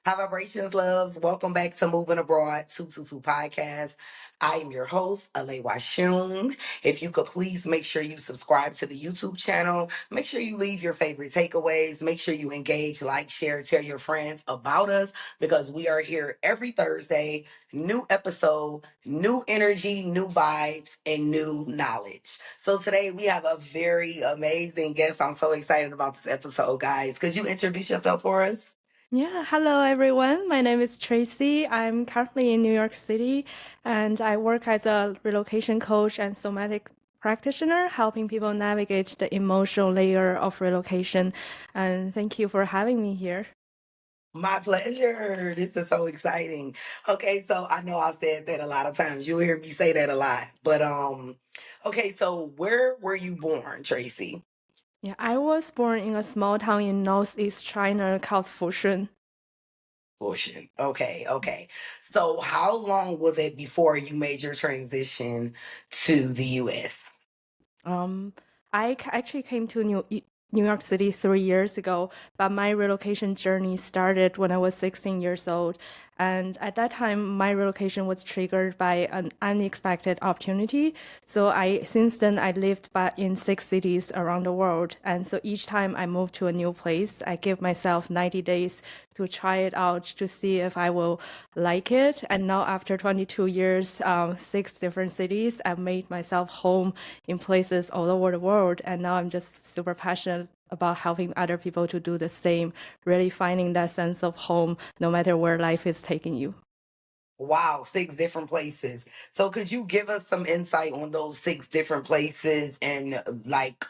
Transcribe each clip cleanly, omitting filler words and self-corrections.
High Vibrations Loves. Welcome back to Moving Abroad 222 Podcast. I am your host, Alay Washun. If you could please make sure you subscribe to the YouTube channel. Make sure you leave your favorite takeaways. Make sure you engage, like, share, tell your friends about us because we are here every Thursday. New episode, new energy, new vibes, and new knowledge. So today we have a very amazing guest. I'm so excited about this episode, guys. Could you introduce yourself for us? Yeah, hello everyone. My name is Tracey. I'm currently in New York City and I work as a relocation coach and somatic practitioner, helping people navigate the emotional layer of relocation. And thank you for having me here. My pleasure. This is so exciting. Okay, so I know I said that a lot of times. You'll hear me say that a lot. But okay, so where were you born, Tracy? Yeah, I was born in a small town in northeast China called Fushun. Bullshit. Okay, okay. So how long was it before you made your transition to the US? Um, actually came to New York City 3 years ago, but my relocation journey started when I was 16 years old. And at that time, my relocation was triggered by an unexpected opportunity. So since then, I lived in 6 cities around the world. And so each time I moved to a new place, I give myself 90 days to try it out to see if I will like it. And now after 22 years, 6 different cities, I've made myself home in places all over the world. And now I'm just super passionate about helping other people to do the same, really finding that sense of home no matter where life is taking you. Wow, six different places. So could you give us some insight on those six different places and like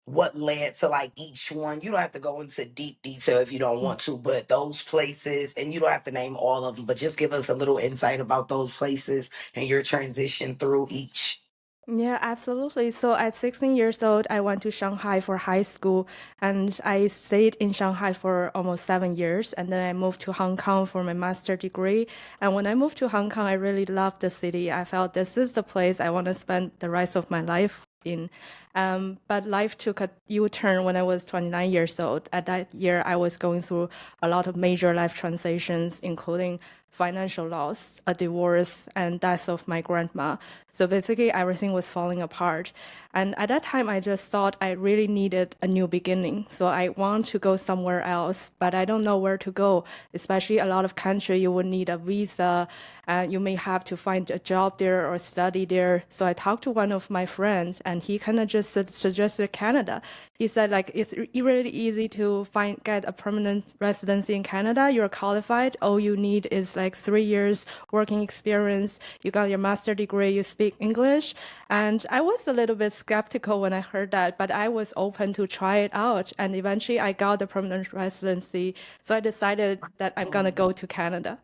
what led to like each one? You don't have to go into deep detail if you don't want to, but those places, and you don't have to name all of them, but just give us a little insight about those places and your transition through each. Yeah, absolutely. So at 16 years old, I went to Shanghai for high school and I stayed in Shanghai for almost 7 years. And then I moved to Hong Kong for my master degree. And when I moved to Hong Kong, I really loved the city. I felt this is the place I want to spend the rest of my life in. But life took a U-turn when I was 29 years old. At that year, I was going through a lot of major life transitions, including financial loss, a divorce, and death of my grandma. So basically, everything was falling apart. And at that time, I just thought I really needed a new beginning. So I want to go somewhere else, but I don't know where to go. Especially a lot of country, you would need a visa, and you may have to find a job there or study there. So I talked to one of my friends, and he kind of just suggested Canada. He said like it's really easy to get a permanent residency in Canada. You're qualified. All you need is like 3 years working experience. You got your master degree. You speak English. And I was a little bit skeptical when I heard that, but I was open to try it out. And eventually, I got the permanent residency. So I decided that I'm gonna go to Canada.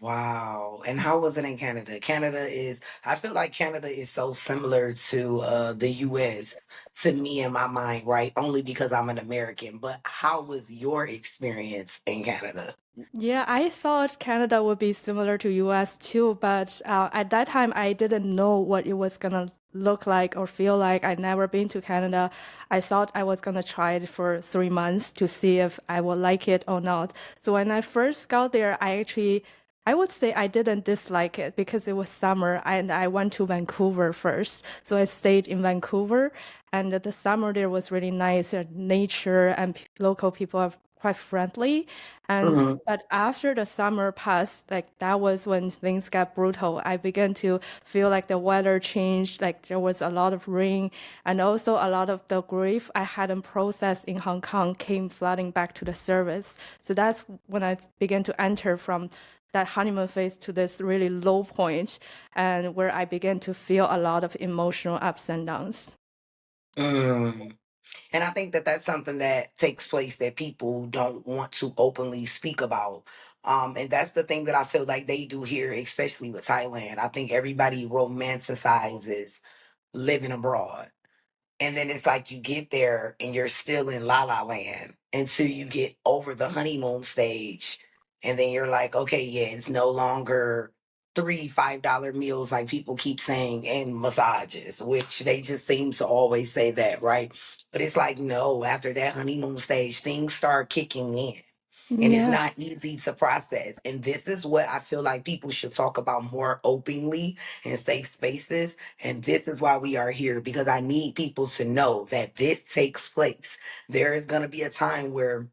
Wow. And how was it in Canada? I feel like Canada is so similar to the US to me in my mind, right? Only because I'm an American. But how was your experience in Canada? Yeah, I thought Canada would be similar to US too, but at that time I didn't know what it was gonna look like or feel like. I'd never been to Canada. I thought I was gonna try it for 3 months to see if I would like it or not. So when I first got there, I would say I didn't dislike it because it was summer and I went to Vancouver first. So I stayed in Vancouver and the summer there was really nice nature and local people are quite friendly. Mhm. But after the summer passed, like that was when things got brutal. I began to feel like the weather changed, like there was a lot of rain, and also a lot of the grief I hadn't processed in Hong Kong came flooding back to the surface. So that's when I began to enter from that honeymoon phase to this really low point, and where I began to feel a lot of emotional ups and downs. Mm. And I think that that's something that takes place that people don't want to openly speak about. And that's the thing that I feel like they do here, especially with Thailand. I think everybody romanticizes living abroad. And then it's like you get there and you're still in La La Land until you get over the honeymoon stage. And then you're like, okay, yeah, it's no longer $3, $5 meals like people keep saying and massages, which they just seem to always say that, right? But it's like, no, after that honeymoon stage, things start kicking in. And it's Yeah. not easy to process. And this is what I feel like people should talk about more openly in safe spaces. And this is why we are here, because I need people to know that this takes place. There is going to be a time where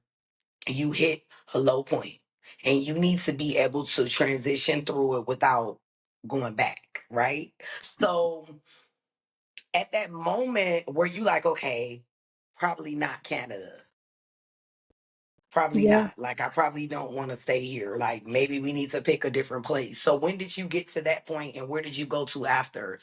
you hit a low point and you need to be able to transition through it without going back, right? So at that moment, were you like, okay, probably not Canada? Probably Yeah. not. Like, I probably don't want to stay here. Like, maybe we need to pick a different place. So, when did you get to that point and where did you go to after?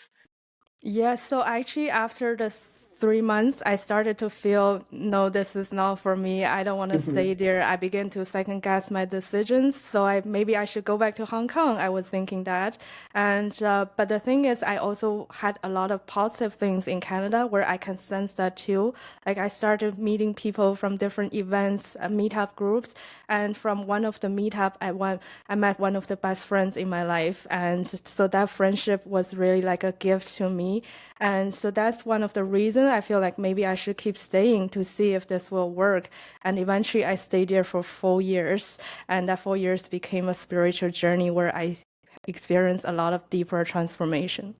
Yeah, so actually, after the 3 months, I started to feel, no, this is not for me. I don't want to Mhm. stay there. I began to second guess my decisions. So maybe I should go back to Hong Kong. I was thinking that, and but the thing is, I also had a lot of positive things in Canada where I can sense that too. Like I started meeting people from different events, meetup groups, and from one of the meetup, I met one of the best friends in my life, and so that friendship was really like a gift to me. And so that's one of the reasons I feel like maybe I should keep staying to see if this will work. And eventually I stayed there for 4 years. And that 4 years became a spiritual journey where I experienced a lot of deeper transformation.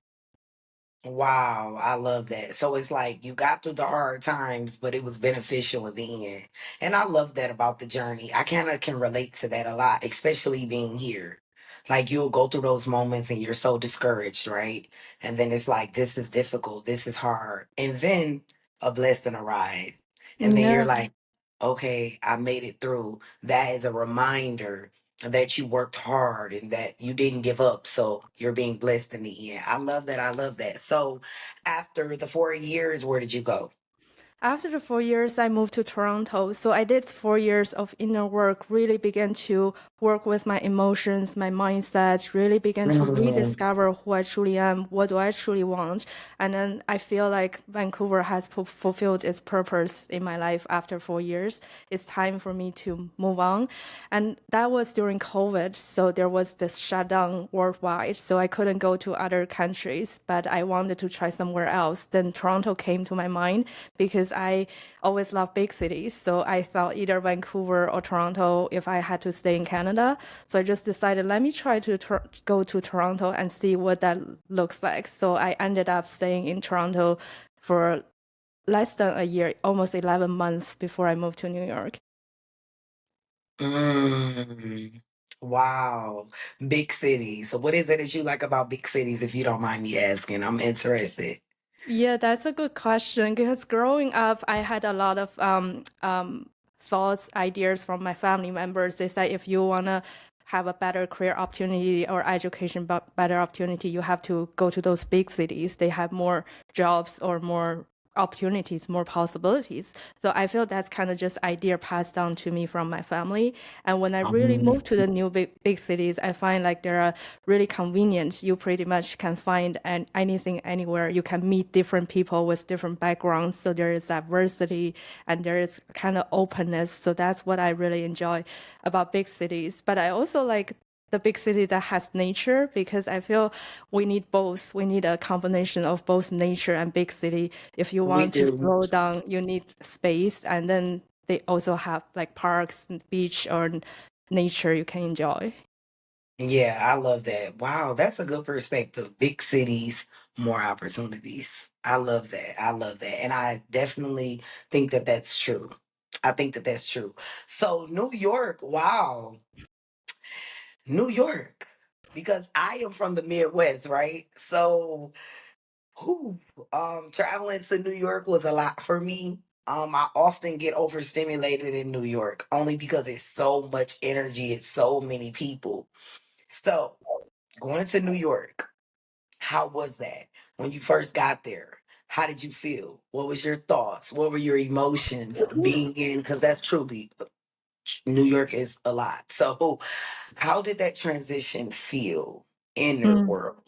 Wow, I love that. So it's like you got through the hard times, but it was beneficial in the end. And I love that about the journey. I kind of can relate to that a lot, especially being here. Like you'll go through those moments and you're so discouraged, right? And then it's like, this is difficult, this is hard. And then a blessing arrived. And then you're Yeah. like, okay, I made it through. That is a reminder that you worked hard and that you didn't give up. So you're being blessed in the end. I love that. I love that. So after the 4 years, where did you go? After the 4 years, I moved to Toronto. So I did 4 years of inner work, really began to work with my emotions, my mindset, really began to Mm, rediscover who I truly am, what do I truly want. And then I feel like Vancouver has fulfilled its purpose in my life after 4 years. It's time for me to move on. And that was during COVID. So there was this shutdown worldwide. So I couldn't go to other countries, but I wanted to try somewhere else. Then Toronto came to my mind because I always love big cities. So I thought either Vancouver or Toronto if I had to stay in Canada. So I just decided, let me try to go to Toronto and see what that looks like. So I ended up staying in Toronto for less than a year, almost 11 months before I moved to New York. mm. Wow. Big cities. So what is it that you like about big cities, if you don't mind me asking? I'm interested. Yeah, that's a good question because growing up, I had a lot of thoughts, ideas from my family members. They said if you want to have a better career opportunity or education better opportunity, you have to go to those big cities. They have more jobs or more opportunities, more possibilities. So I feel that's kind of just idea passed down to me from my family. And when I really moved to the new big cities, I find like there are really convenient. You pretty much can find anything anywhere. You can meet different people with different backgrounds. So there is diversity and there is kind of openness. So that's what I really enjoy about big cities. But I also like the big city that has nature because I feel we need both. We need a combination of both nature and big city. If you We want to do. slow down, you need space, and then they also have like parks, beach, or nature you can enjoy. Yeah, I love that. Wow, that's a good perspective. Big cities, more opportunities. I love that. I love that. And I definitely think that that's true. I think that that's true. So, New York, wow. New York. Because I am from the Midwest, right? So, whew, traveling to New York was a lot for me. I often get overstimulated in New York only because it's so much energy, it's so many people. So, going to New York, how was that when you first got there? How did you feel? What was your thoughts? What were your emotions being in? Because that's truly New York is a lot. So, how did that transition feel in your Mm. world?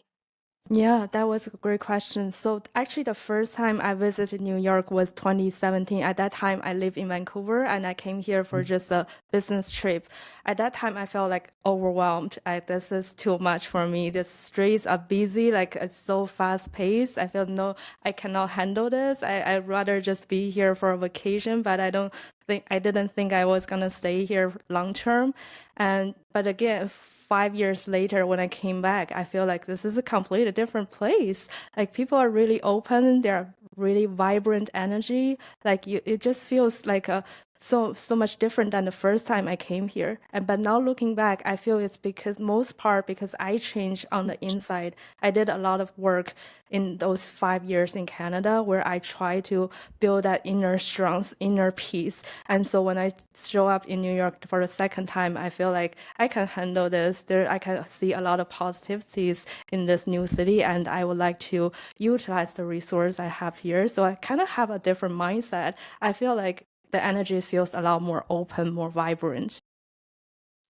Yeah, that was a great question. So actually the first time I visited New York was 2017. At that time I lived in Vancouver and I came here for just a business trip. At that time I felt like overwhelmed. This is too much for me. The streets are busy, like it's so fast paced. I feel no, I cannot handle this. I'd rather just be here for a vacation, but I didn't think I was gonna stay here long term. But again, 5 years later, when I came back, I feel like this is a completely different place. Like people are really open. They're really vibrant energy. Like it just feels like so much different than the first time I came here. And but now looking back, I feel it's because most part because I changed on the inside. I did a lot of work in those 5 years in Canada where I try to build that inner strength, inner peace. And so when I show up in New York for the second time, I feel like I can handle this. I can see a lot of positivities in this new city, and I would like to utilize the resource I have here. So I kind of have a different mindset. I feel like the energy feels a lot more open, more vibrant.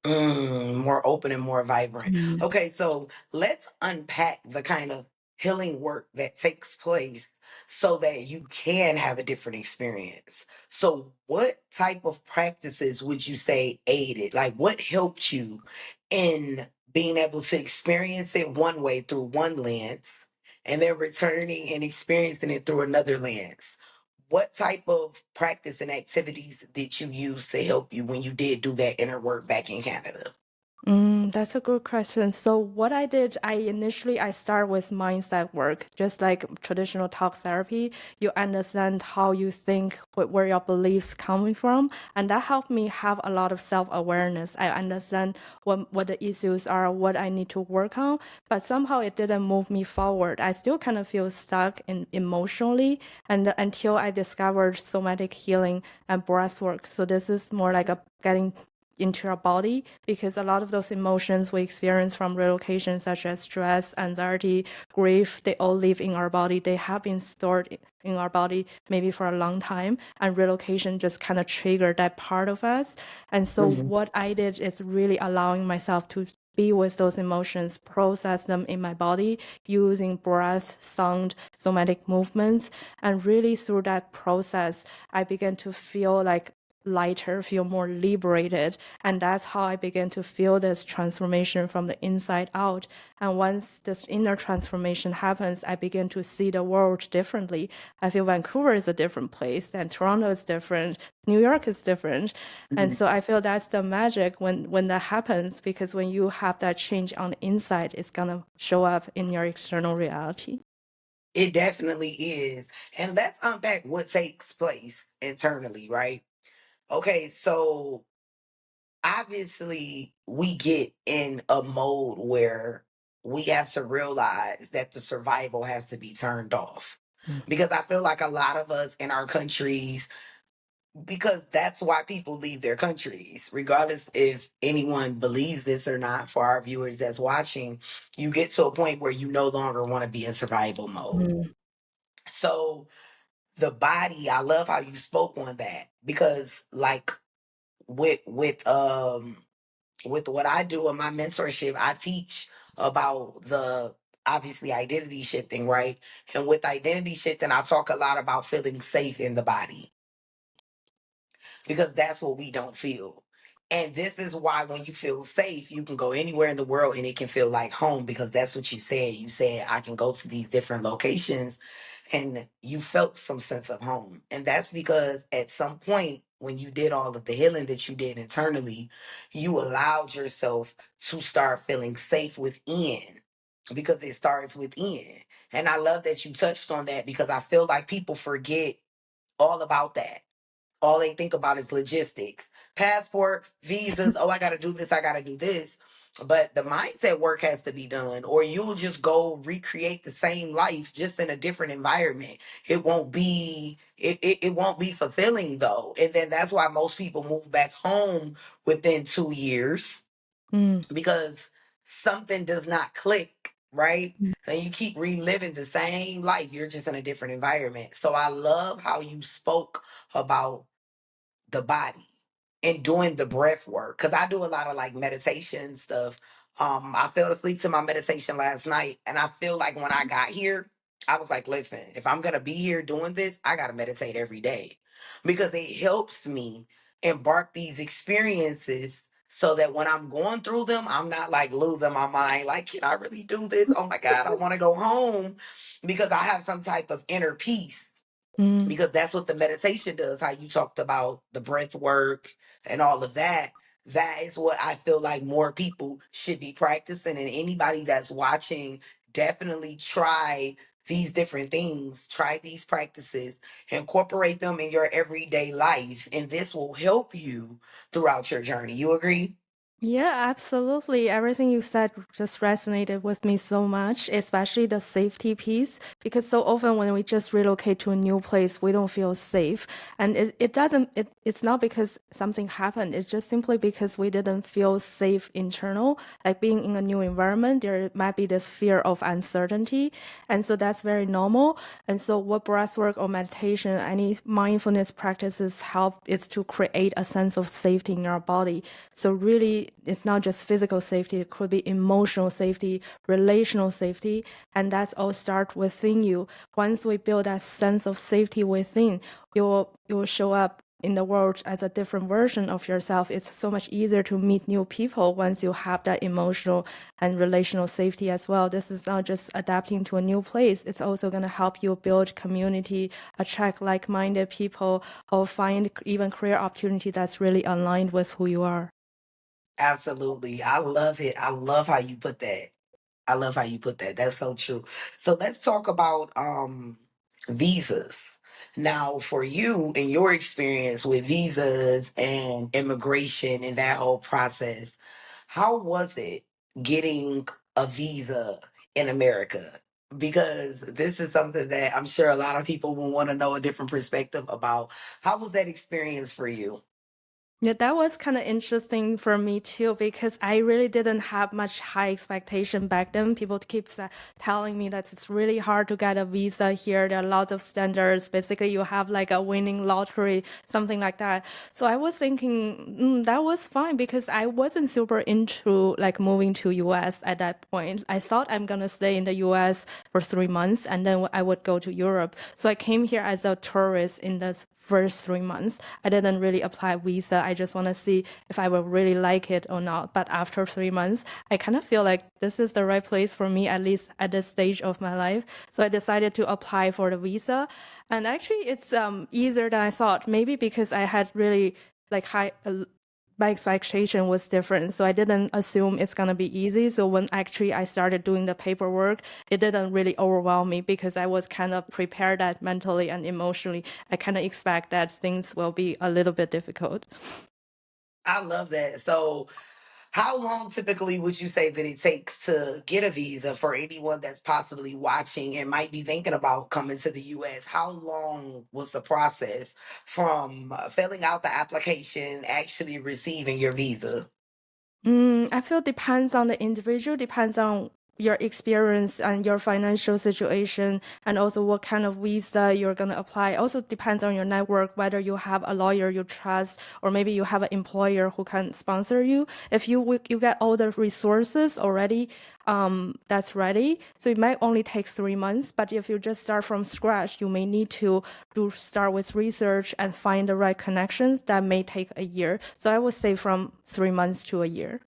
More open and more vibrant. Mm. Okay, so let's unpack the kind of healing work that takes place so that you can have a different experience. So, what type of practices would you say aided? Like, what helped you in being able to experience it one way through one lens and then returning and experiencing it through another lens? What type of practice and activities did you use to help you when you did do that inner work back in Canada? That's a good question. So what I did, I start with mindset work, just like traditional talk therapy. You understand how you think, where your beliefs coming from, and that helped me have a lot of self-awareness. I understand what the issues are, what I need to work on, but somehow it didn't move me forward. I still kind of feel stuck in emotionally, and until I discovered somatic healing and breath work. So this is more like a getting into our body because a lot of those emotions we experience from relocation, such as stress, anxiety, grief, they all live in our body. They have been stored in our body maybe for a long time, and relocation just kind of triggered that part of us. And so, Mhm. what I did is really allowing myself to be with those emotions, process them in my body using breath, sound, somatic movements. And really through that process, I began to feel like lighter, feel more liberated. And that's how I began to feel this transformation from the inside out. And once this inner transformation happens, I begin to see the world differently. I feel Vancouver is a different place and Toronto is different. New York is different. And Mhm. so I feel that's the magic when that happens, because when you have that change on the inside, it's gonna show up in your external reality. It definitely is. And let's unpack what takes place internally, right? Okay, so obviously we get in a mode where we have to realize that the survival has to be turned off. Because I feel like a lot of us in our countries, because that's why people leave their countries, regardless if anyone believes this or not, for our viewers that's watching, you get to a point where you no longer want to be in survival mode. Mm. So the body, I love how you spoke on that because like with with what I do in my mentorship, I teach about the obviously identity shifting, right? And with identity shifting, I talk a lot about feeling safe in the body because that's what we don't feel. And this is why when you feel safe, you can go anywhere in the world and it can feel like home because that's what you said. You said, I can go to these different locations and you felt some sense of home. And that's because at some point, when you did all of the healing that you did internally, you allowed yourself to start feeling safe within because it starts within. And I love that you touched on that because I feel like people forget all about that. All they think about is logistics, passport, visas. Oh, I got to do this. I got to do this. But the mindset work has to be done, or you'll just go recreate the same life just in a different environment. It won't be fulfilling though. And then that's why most people move back home within 2 years Mm. because something does not click, right? And you keep reliving the same life. You're just in a different environment. So I love how you spoke about the body and doing the breath work because I do a lot of like meditation stuff I fell asleep to my meditation last night, and I feel like when I got here, I was like, listen, if I'm gonna be here doing this, I gotta meditate every day because it helps me embark these experiences so that when I'm going through them, I'm not like losing my mind. Like, can I really do this? Oh my God, I want to go home because I have some type of inner peace Mm. because that's what the meditation does. How you talked about the breath work and all of that. That is what I feel like more people should be practicing. And anybody that's watching, definitely try these different things, try these practices, incorporate them in your everyday life. And this will help you throughout your journey. You agree? Yeah, absolutely. Everything you said just resonated with me so much, especially the safety piece, because so often when we just relocate to a new place, we don't feel safe. And it's not because something happened. It's just simply because we didn't feel safe internal. Like being in a new environment, there might be this fear of uncertainty. And so that's very normal. And so what breathwork or meditation, any mindfulness practices help is to create a sense of safety in our body. So really, it's not just physical safety, it could be emotional safety, relational safety, and that's all start within you. Once we build that sense of safety within, you will show up in the world as a different version of yourself. It's so much easier to meet new people once you have that emotional and relational safety as well. This is not just adapting to a new place, it's also going to help you build community, attract like-minded people, or find even career opportunity that's really aligned with who you are. Absolutely. I love it. I love how you put that. I love how you put that. That's so true. So let's talk about visas. Now, for you and your experience with visas and immigration and that whole process, how was it getting a visa in America? Because this is something that I'm sure a lot of people will want to know a different perspective about. How was that experience for you? Yeah, that was kind of interesting for me too because I really didn't have much high expectation back then. People keep telling me that it's really hard to get a visa here. There are lots of standards. Basically, you have like a winning lottery, something like that. So I was thinking that was fine because I wasn't super into like moving to US at that point. I thought I'm gonna stay in the US for 3 months and then I would go to Europe. So I came here as a tourist in the first 3 months. I didn't really apply visa. I just want to see if I will really like it or not. But after 3 months, I kind of feel like this is the right place for me, at least at this stage of my life. So I decided to apply for the visa. And actually, it's easier than I thought. Maybe because I had really like high my expectation was different. So I didn't assume it's going to be easy. So when actually I started doing the paperwork, it didn't really overwhelm me because I was kind of prepared that mentally and emotionally. I kind of expect that things will be a little bit difficult. I love that. So, how long typically would you say that it takes to get a visa for anyone that's possibly watching and might be thinking about coming to the US? How long was the process from filling out the application, actually receiving your visa? I feel depends on the individual, depends on your experience and your financial situation, and also what kind of visa you're going to apply. Also depends on your network, whether you have a lawyer you trust, or maybe you have an employer who can sponsor you. If you get all the resources already, that's ready. So it might only take 3 months, but if you just start from scratch, you may need to start with research and find the right connections. That may take a year. So I would say from 3 months to a year.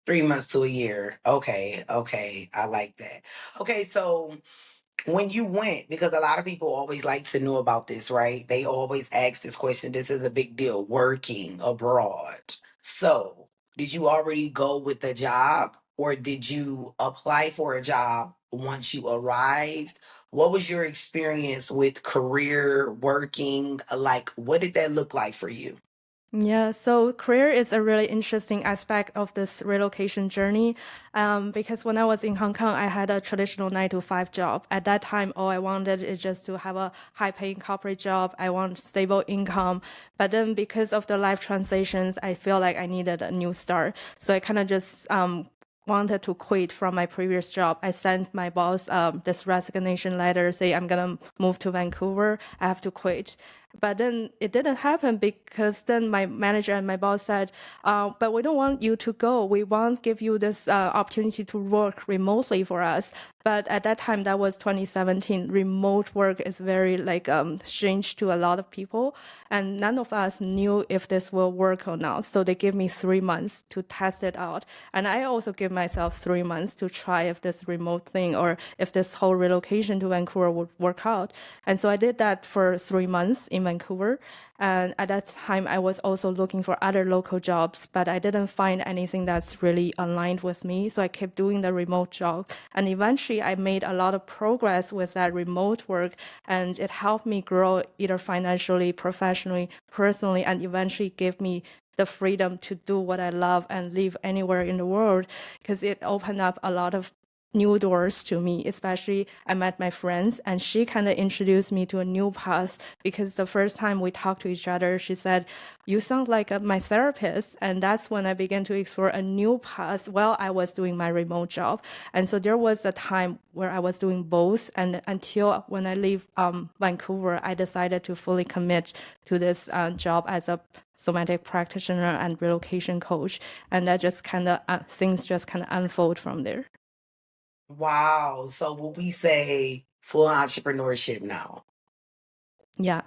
3 months to a year. Okay, okay. I like that. Okay, so when you went, because a lot of people always like to know about this, right? They always ask this question. This is a big deal, working abroad. So, did you already go with the job or did you apply for a job once you arrived? What was your experience with career working? Like, what did that look like for you? Yeah, so career is a really interesting aspect of this relocation journey. Because when I was in Hong Kong, I had a traditional 9 to 5 job. At that time, all I wanted is just to have a high paying corporate job. I want stable income. But then because of the life transitions, I feel like I needed a new start. So I kind of just wanted to quit from my previous job, I sent my boss this resignation letter, say I'm gonna move to Vancouver. I have to quit. But then it didn't happen because then my manager and my boss said, but we don't want you to go. We want to give you this opportunity to work remotely for us. But at that time, that was 2017. Remote work is very like strange to a lot of people. And none of us knew if this will work or not. So they gave me 3 months to test it out. And I also give myself 3 months to try if this remote thing or if this whole relocation to Vancouver would work out. And so I did that for 3 months in Vancouver. And at that time, I was also looking for other local jobs, but I didn't find anything that's really aligned with me. So I kept doing the remote job. And eventually, I made a lot of progress with that remote work. And it helped me grow either financially, professionally, personally, and eventually gave me the freedom to do what I love and live anywhere in the world, because it opened up a lot of new doors to me. Especially I met my friends and she kind of introduced me to a new path, because the first time we talked to each other, she said, you sound like my therapist. And that's when I began to explore a new path while I was doing my remote job. And so there was a time where I was doing both, and until when I leave Vancouver, I decided to fully commit to this job as a somatic practitioner and relocation coach. And that just kind of things just kind of unfold from there. Wow. So will we say full entrepreneurship now? Yeah.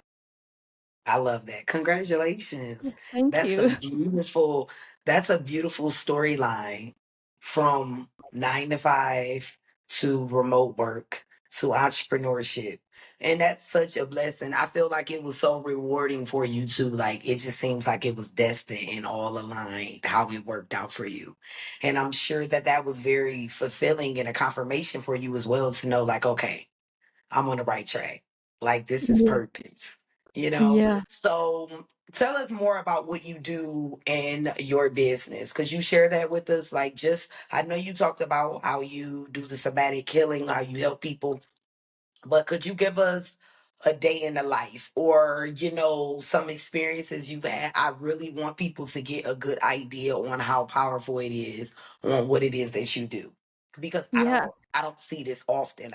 I love that. Congratulations. Thank That's a you. beautiful, that's a beautiful storyline from 9 to 5 to remote work to entrepreneurship. And that's such a blessing. I feel like it was so rewarding for you too. Like it just seems like it was destined and all aligned how it worked out for you. And I'm sure that that was very fulfilling and a confirmation for you as well to know like, okay, I'm on the right track. Like this is Yeah. purpose, you know? Yeah. So tell us more about what you do in your business. Could you share that with us? Like just I know you talked about how you do the somatic healing, how you help people, but could you give us a day in the life or, some experiences you've had? I really want people to get a good idea on how powerful it is on what it is that you do. Because Yeah. I don't see this often.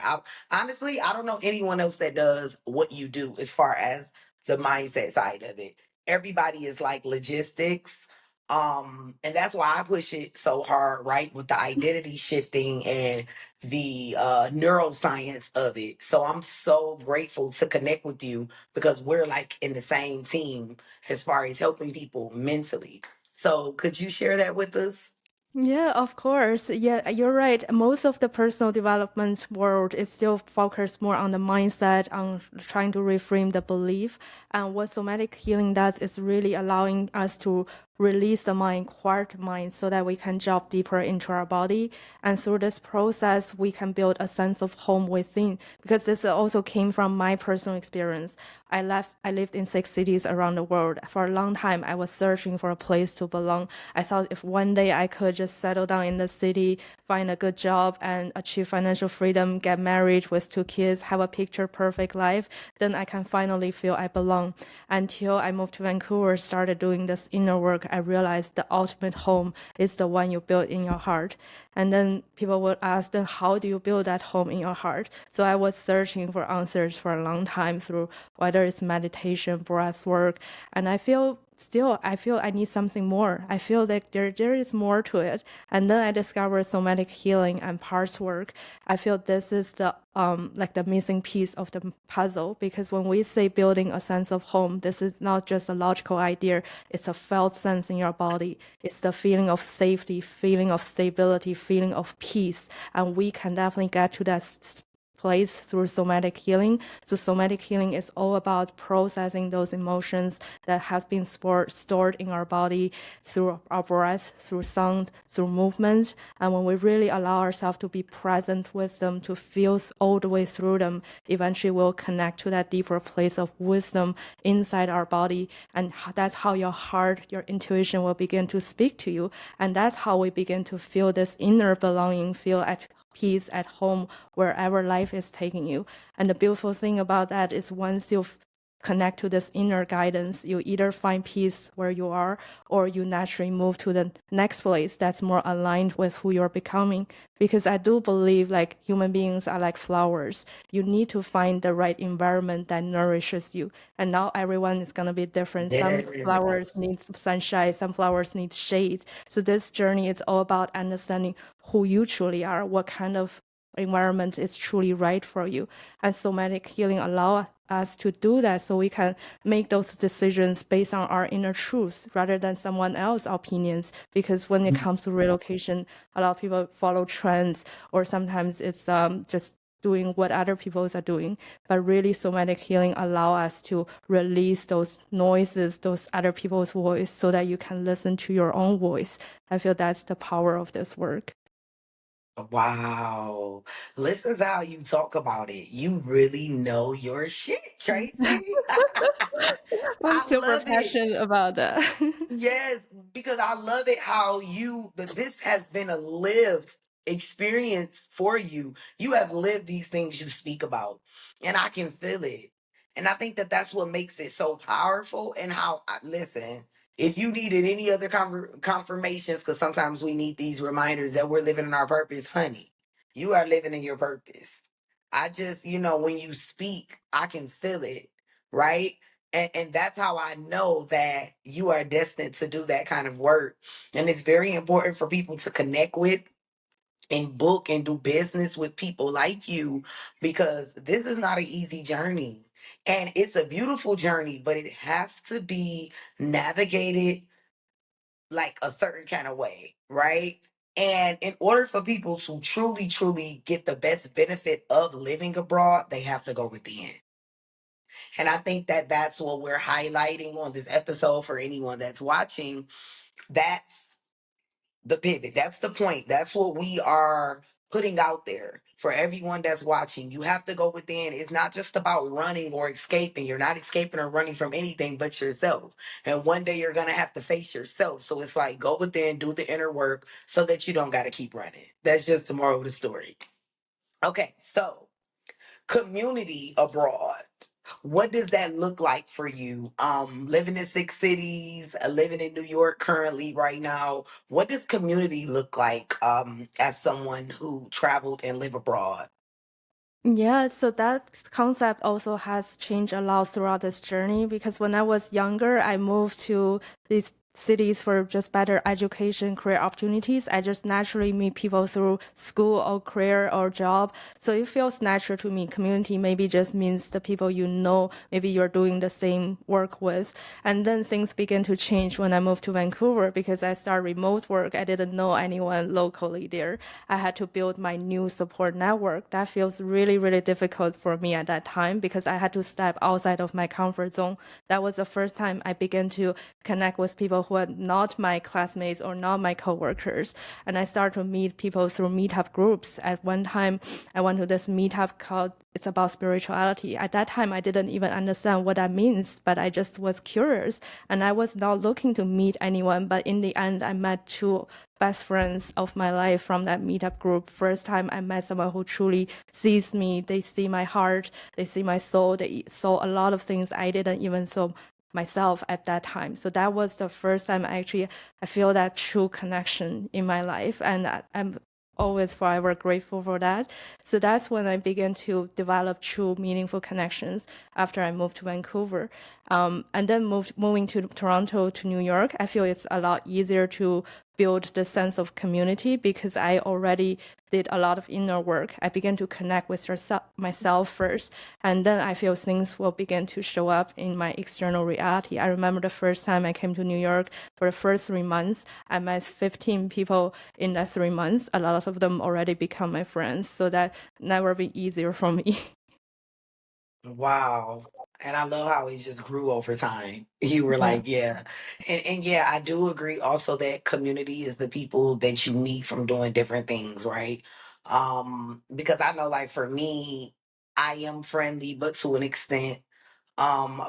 Honestly, I don't know anyone else that does what you do as far as the mindset side of it. Everybody is like logistics. And that's why I push it so hard, right? With the identity shifting and the neuroscience of it. So I'm so grateful to connect with you because we're like in the same team as far as helping people mentally. So could you share that with us? Yeah, of course. Yeah, you're right. Most of the personal development world is still focused more on the mindset, on trying to reframe the belief. And what somatic healing does is really allowing us to release the mind, quiet the mind, so that we can drop deeper into our body. And through this process, we can build a sense of home within. Because this also came from my personal experience. I lived in 6 cities around the world. For a long time, I was searching for a place to belong. I thought if one day I could just settle down in the city, find a good job, and achieve financial freedom, get married with 2 kids, have a picture perfect life, then I can finally feel I belong. Until I moved to Vancouver, started doing this inner work, I realized the ultimate home is the one you build in your heart. And then people would ask, then how do you build that home in your heart? So I was searching for answers for a long time through whether it's meditation, breath work, and I feel I need something more. I feel like there is more to it. And then I discovered somatic healing and parts work. I feel this is the like the missing piece of the puzzle, because when we say building a sense of home, this is not just a logical idea. It's a felt sense in your body. It's the feeling of safety, feeling of stability, feeling of peace. And we can definitely get to that place through somatic healing. So somatic healing is all about processing those emotions that have been stored in our body through our breath, through sound, through movement. And when we really allow ourselves to be present with them, to feel all the way through them, eventually we'll connect to that deeper place of wisdom inside our body. And that's how your heart, your intuition will begin to speak to you. And that's how we begin to feel this inner belonging, feel at peace at home wherever life is taking you. And the beautiful thing about that is once you've connect to this inner guidance, you either find peace where you are, or you naturally move to the next place that's more aligned with who you're becoming. Because I do believe like human beings are like flowers. You need to find the right environment that nourishes you. And now everyone is going to be different. Some flowers Yes. need sunshine, some flowers need shade. So this journey is all about understanding who you truly are, what kind of environment is truly right for you. And somatic healing allow us to do that so we can make those decisions based on our inner truth rather than someone else's opinions. Because when it comes to relocation, a lot of people follow trends, or sometimes it's just doing what other people are doing. But really, somatic healing allow us to release those noises, those other people's voice, so that you can listen to your own voice. I feel that's the power of this work. Wow. Listen to how you talk about it. You really know your shit, Tracy. I'm I super love it. passionate about that. Yes, because I love it how this has been a lived experience for you. You have lived these things you speak about, and I can feel it. And I think that that's what makes it so powerful. And listen, if you needed any other confirmations, because sometimes we need these reminders that we're living in our purpose, honey, you are living in your purpose. I just, when you speak, I can feel it, right? And that's how I know that you are destined to do that kind of work. And it's very important for people to connect with and book and do business with people like you, because this is not an easy journey. And it's a beautiful journey, but it has to be navigated like a certain kind of way, right? And in order for people to truly, truly get the best benefit of living abroad, they have to go within. And I think that that's what we're highlighting on this episode for anyone that's watching. That's the pivot. That's the point. That's what we are putting out there for everyone that's watching. You have to go within. It's not just about running or escaping. You're not escaping or running from anything but yourself. And one day you're going to have to face yourself. So it's like go within, do the inner work so that you don't got to keep running. That's just the moral of the story. Okay, so community abroad, what does that look like for you? Living in six cities, living in New York currently right now, what does community look like as someone who traveled and live abroad? Yeah, so that concept also has changed a lot throughout this journey, because when I was younger, I moved to these cities for just better education, career opportunities. I just naturally meet people through school or career or job. So it feels natural to me. Community maybe just means the people you know, maybe you're doing the same work with. And then things begin to change when I moved to Vancouver, because I started remote work. I didn't know anyone locally there. I had to build my new support network. That feels really, really difficult for me at that time, because I had to step outside of my comfort zone. That was the first time I began to connect with people who are not my classmates or not my coworkers. And I started to meet people through meetup groups. At one time, I went to this meetup called It's About Spirituality. At that time, I didn't even understand what that means, but I just was curious. And I was not looking to meet anyone. But in the end, I met two best friends of my life from that meetup group. First time I met someone who truly sees me. They see my heart. They see my soul. They saw a lot of things I didn't even saw myself at that time. So that was the first time I feel that true connection in my life, and I'm always forever grateful for that. So that's when I began to develop true meaningful connections after I moved to Vancouver. And then moving to Toronto to New York, I feel it's a lot easier to build the sense of community, because I already did a lot of inner work. I began to connect with myself first, and then I feel things will begin to show up in my external reality. I remember the first time I came to New York, for the first 3 months, I met 15 people in that 3 months. A lot of them already become my friends, so that never been easier for me. Wow. And I love how it just grew over time. You were Yeah. like, yeah. And yeah, I do agree also that community is the people that you meet from doing different things, right? Because I know like for me, I am friendly, but to an extent.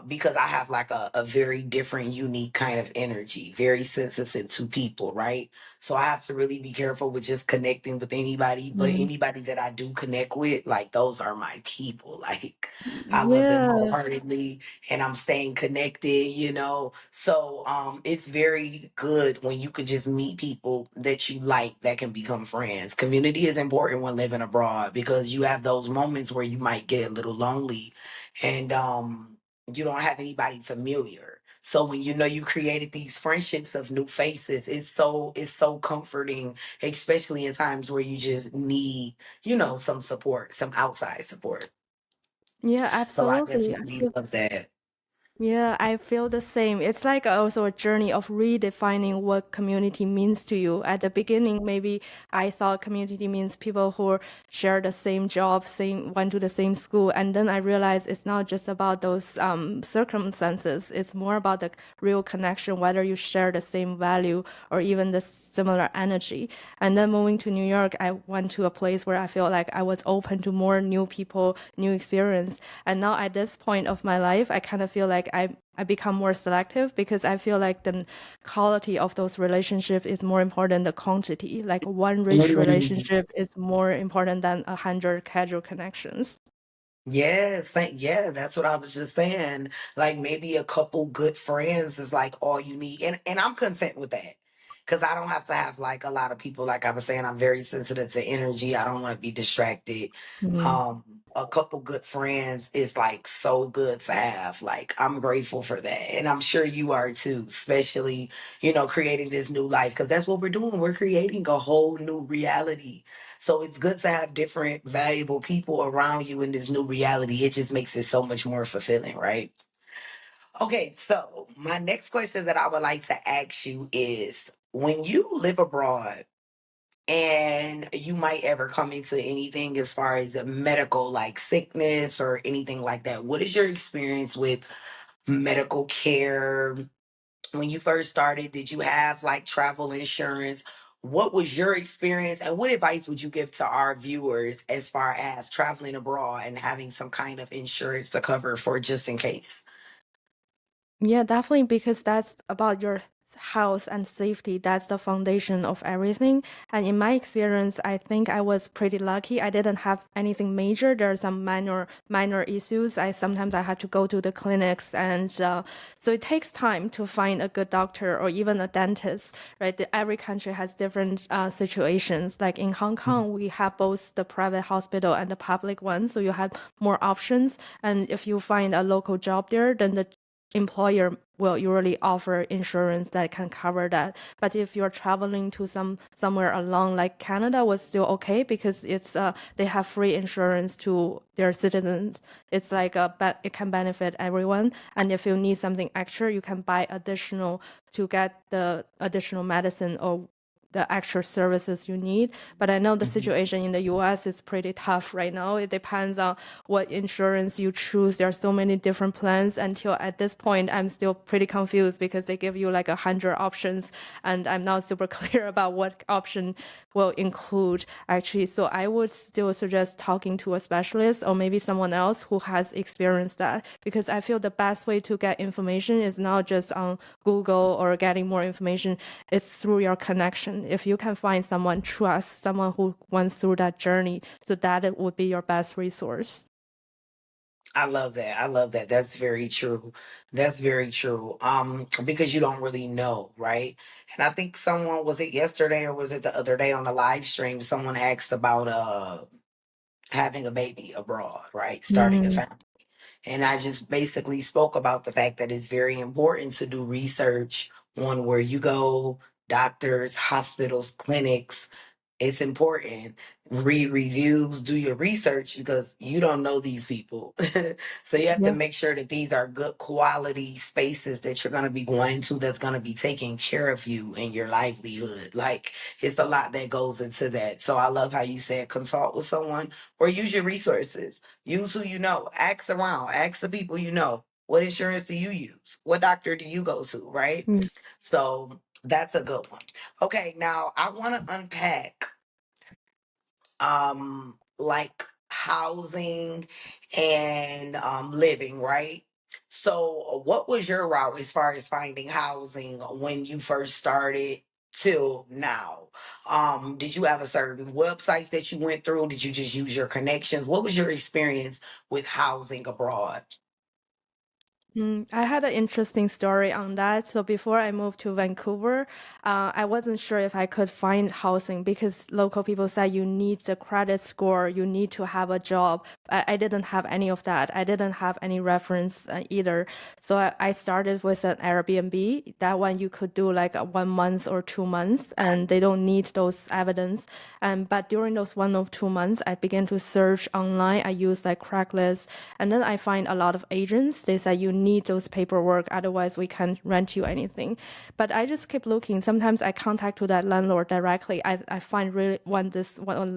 because I have like a very different, unique kind of energy, very sensitive to people, right? So I have to really be careful with just connecting with anybody, but Mm. anybody that I do connect with, like those are my people. Like I love them Yeah. wholeheartedly and I'm staying connected, you know? So it's very good when you could just meet people that you like that can become friends. Community is important when living abroad because you have those moments where you might get a little lonely and you don't have anybody familiar. So when you know you created these friendships of new faces, it's so comforting, especially in times where you just need, some support, some outside support. Yeah, So I absolutely. definitely love that. Yeah, I feel the same. It's like also a journey of redefining what community means to you. At the beginning, maybe I thought community means people who share the same job, went to the same school, and then I realized it's not just about those circumstances. It's more about the real connection, whether you share the same value or even the similar energy. And then moving to New York, I went to a place where I feel like I was open to more new people, new experience. And now at this point of my life, I kind of feel like I become more selective because I feel like the quality of those relationships is more important than the quantity. Like one rich Mm. relationship is more important than 100 casual connections. Yes, yeah, that's what I was just saying. Like maybe a couple good friends is like all you need. And I'm content with that. Cause I don't have to have like a lot of people. Like I was saying, I'm very sensitive to energy. I don't want to be distracted. Mm. A couple good friends is like so good to have. Like I'm grateful for that. And I'm sure you are too, especially, creating this new life. Cause that's what we're doing. We're creating a whole new reality. So it's good to have different valuable people around you in this new reality. It just makes it so much more fulfilling, right? Okay, so my next question that I would like to ask you is when you live abroad and you might ever come into anything as far as a medical like sickness or anything like that, what is your experience with medical care? When you first started, did you have like travel insurance? What was your experience and what advice would you give to our viewers as far as traveling abroad and having some kind of insurance to cover for just in case? Yeah, definitely, because that's about your health and safety. That's the foundation of everything. And in my experience, I think I was pretty lucky. I didn't have anything major. There are some minor issues. I had to go to the clinics, and so it takes time to find a good doctor or even a dentist. Right? Every country has different situations. Like in Hong Kong, we have both the private hospital and the public one, so you have more options. And if you find a local job there, then the employer will usually offer insurance that can cover that. But if you're traveling to somewhere along, like Canada was still okay because they have free insurance to their citizens. It's like it can benefit everyone. And if you need something extra, you can buy additional to get the additional medicine or the extra services you need. But I know the Mhm. situation in the US is pretty tough right now. It depends on what insurance you choose. There are so many different plans. Until at this point, I'm still pretty confused because they give you like 100 options, and I'm not super clear about what option will include actually. So I would still suggest talking to a specialist or maybe someone else who has experienced that, because I feel the best way to get information is not just on Google or getting more information. It's through your connection. If you can find someone trust, someone who went through that journey, so that it would be your best resource. I love that. I love that. That's very true. That's very true. Because you don't really know, right? And I think someone was it yesterday or was it the other day on the live stream? Someone asked about having a baby abroad, right? Starting a Mm. family. And I just basically spoke about the fact that it's very important to do research on where you go, doctors, hospitals, clinics. It's important. Read reviews, do your research because you don't know these people. So you have to Yeah. make sure that these are good quality spaces that you're going to be going into that's going to be taking care of you and your livelihood. Like it's a lot that goes into that. So I love how you said consult with someone or use your resources. Use who you know. Ask around. Ask the people you know. What insurance do you use? What doctor do you go to? Right? Mm. So that's a good one. Okay, now I want to unpack like housing and living, right? So, what was your route as far as finding housing when you first started till now? Did you have a certain websites that you went through? Did you just use your connections? What was your experience with housing abroad? I had an interesting story on that. So before I moved to Vancouver, I wasn't sure if I could find housing because local people said you need the credit score, you need to have a job. I didn't have any of that. I didn't have any reference either. So I started with an Airbnb. That one you could do like 1 month or 2 months, and they don't need those evidence. But during those 1 or 2 months, I began to search online. I used like Craigslist, and then I find a lot of agents. They said you need those paperwork, otherwise we can't rent you anything. But I just keep looking. Sometimes I contact to that landlord directly. I find really one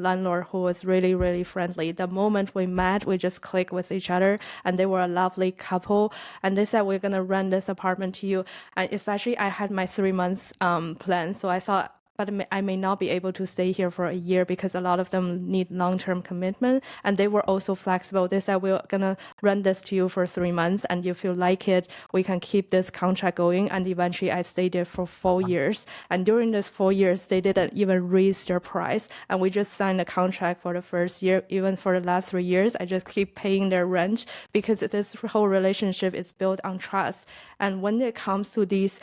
landlord who was really, really friendly. The moment we met, we just clicked with each other, and they were a lovely couple. And they said we're gonna rent this apartment to you. And especially I had my 3 month plan, so I thought, but I may not be able to stay here for a year because a lot of them need long-term commitment. And they were also flexible. They said, we're going to rent this to you for 3 months. And if you like it, we can keep this contract going. And eventually I stayed there for 4 years. And during this 4 years, they didn't even raise their price. And we just signed a contract for the first year. Even for the last 3 years, I just keep paying their rent because this whole relationship is built on trust. And when it comes to these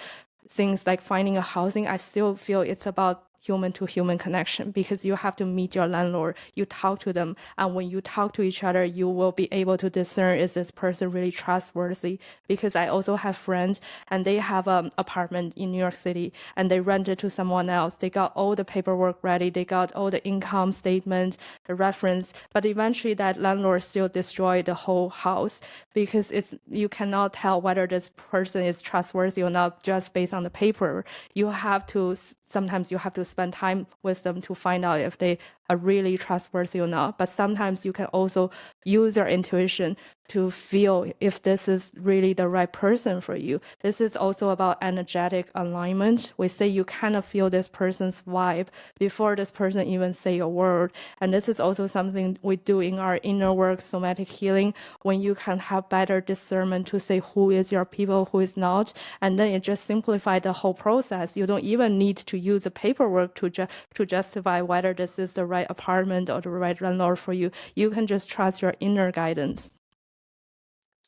things like finding a housing, I still feel it's about human to human connection because you have to meet your landlord, you talk to them, and when you talk to each other, you will be able to discern, is this person really trustworthy? Because I also have friends and they have an apartment in New York City and they rent it to someone else. They got all the paperwork ready, they got all the income statement, the reference, but eventually that landlord still destroyed the whole house because you cannot tell whether this person is trustworthy or not just based on the paper. You have to sometimes you have to spend time with them to find out if they are really trustworthy or not. But sometimes you can also use your intuition to feel if this is really the right person for you. This is also about energetic alignment. We say you kind of feel this person's vibe before this person even say a word. And this is also something we do in our inner work, somatic healing, when you can have better discernment to say who is your people, who is not. And then it just simplifies the whole process. You don't even need to use the paperwork to justify whether this is the right apartment or the right landlord for you. You can just trust your inner guidance.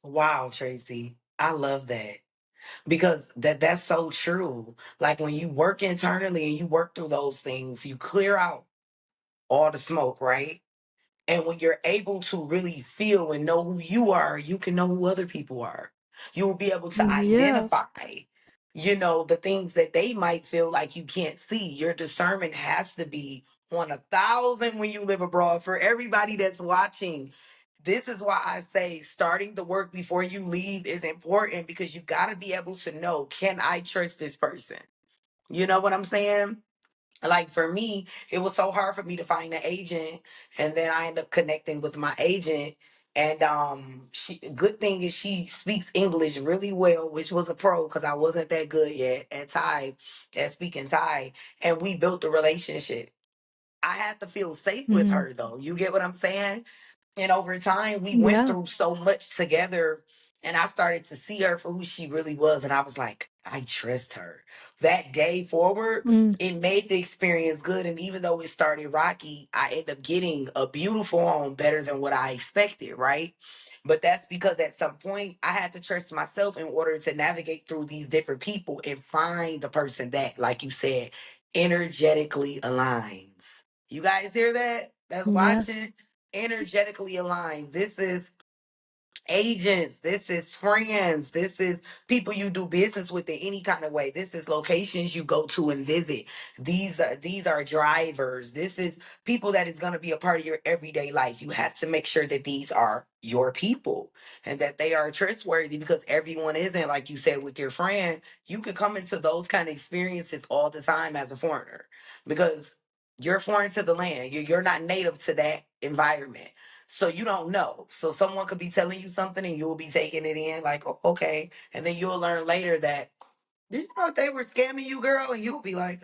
Wow, Tracy, I love that because that's so true. Like when you work internally and you work through those things, you clear out all the smoke, right? And when you're able to really feel and know who you are, you can know who other people are. You will be able to Yeah. identify, the things that they might feel like you can't see. Your discernment has to be on 1,000 when you live abroad. For everybody that's watching, this is why I say starting the work before you leave is important because you got to be able to know, can I trust this person? You know what I'm saying? Like for me, it was so hard for me to find an agent, and then I ended up connecting with my agent. And she good thing is she speaks English really well, which was a pro because I wasn't that good yet at speaking Thai, and we built a relationship. I had to feel safe with Mm. her though. You get what I'm saying? And over time, we went Yeah. through so much together. And I started to see her for who she really was. And I was like, I trust her. That day forward, Mm. it made the experience good. And even though it started rocky, I ended up getting a beautiful home better than what I expected, right? But that's because at some point I had to trust myself in order to navigate through these different people and find the person that, like you said, energetically aligns. You guys hear that? That's Yeah. watching energetically aligns. This is agents, this is friends, this is people you do business with in any kind of way. This is locations you go to and visit. These are drivers. This is people that is going to be a part of your everyday life. You have to make sure that these are your people and that they are trustworthy because everyone isn't. Like you said with your friend, you could come into those kind of experiences all the time as a foreigner because you're foreign to the land. You're not native to that environment, so you don't know. So someone could be telling you something and you'll be taking it in like, "Oh, okay." And then you'll learn later that, did you know they were scamming you, girl? And you'll be like,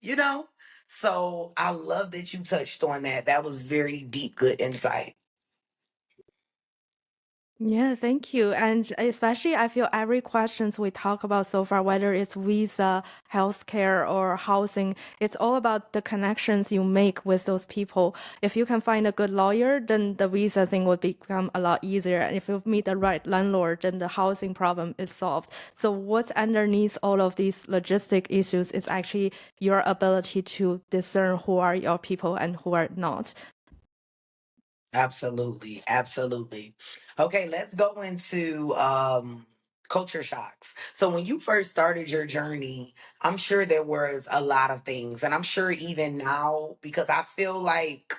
you know? So I love that you touched on that. That was very deep, good insight. Yeah, thank you. And especially, I feel every questions we talk about so far, whether it's visa, healthcare, or housing, it's all about the connections you make with those people. If you can find a good lawyer, then the visa thing would become a lot easier. And if you meet the right landlord, then the housing problem is solved. So what's underneath all of these logistic issues is actually your ability to discern who are your people and who are not. Absolutely, absolutely. Okay, let's go into culture shocks. So when you first started your journey, I'm sure there was a lot of things, and I'm sure even now, because I feel like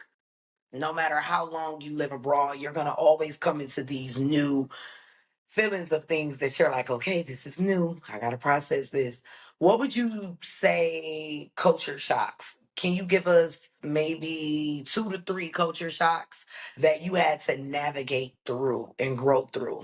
no matter how long you live abroad, you're gonna always come into these new feelings of things that you're like, okay, this is new. I got to process this. What would you say culture shocks? Can you give us maybe 2 to 3 culture shocks that you had to navigate through and grow through?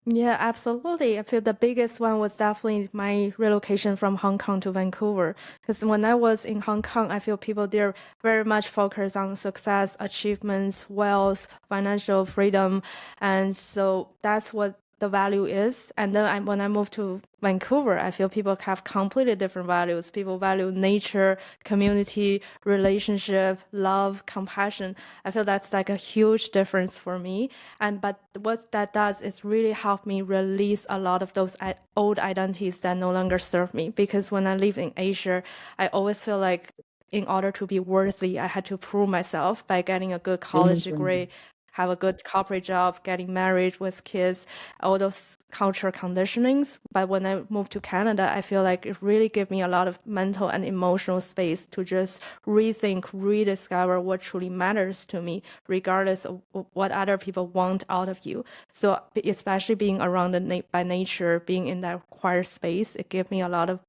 Yeah, absolutely. I feel the biggest one was definitely my relocation from Hong Kong to Vancouver. Because when I was in Hong Kong, I feel people there very much focused on success, achievements, wealth, financial freedom. And so that's what the value is. And then when I moved to Vancouver, I feel people have completely different values. People value nature, community, relationship, love, compassion. I feel that's like a huge difference for me. And but what that does is really help me release a lot of those old identities that no longer serve me. Because when I live in Asia, I always feel like in order to be worthy, I had to prove myself by getting a good college degree, have a good corporate job, getting married with kids, all those cultural conditionings. But when I moved to Canada, I feel like it really gave me a lot of mental and emotional space to just rethink, rediscover what truly matters to me, regardless of what other people want out of you. So especially being around by nature, being in that quiet space, it gave me a lot of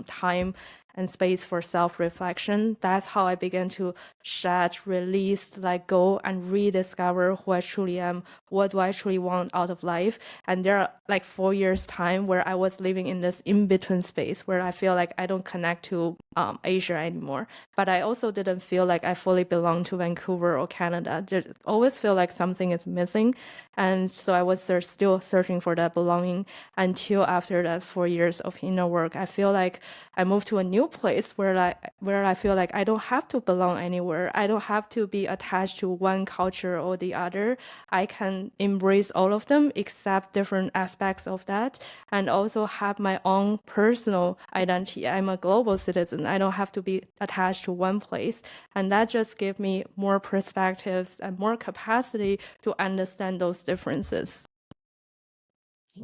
time and space for self-reflection. That's how I began to shed, release, let go, and rediscover who I truly am. What do I truly want out of life? And there are like 4 years time where I was living in this in-between space where I feel like I don't connect to Asia anymore. But I also didn't feel like I fully belong to Vancouver or Canada. I always feel like something is missing. And so I was still searching for that belonging until after that 4 years of inner work. I feel like I moved to a new place where I feel like I don't have to belong anywhere. I don't have to be attached to one culture or the other. I can embrace all of them, accept different aspects of that, and also have my own personal identity. I'm a global citizen. I don't have to be attached to one place. And that just gave me more perspectives and more capacity to understand those differences.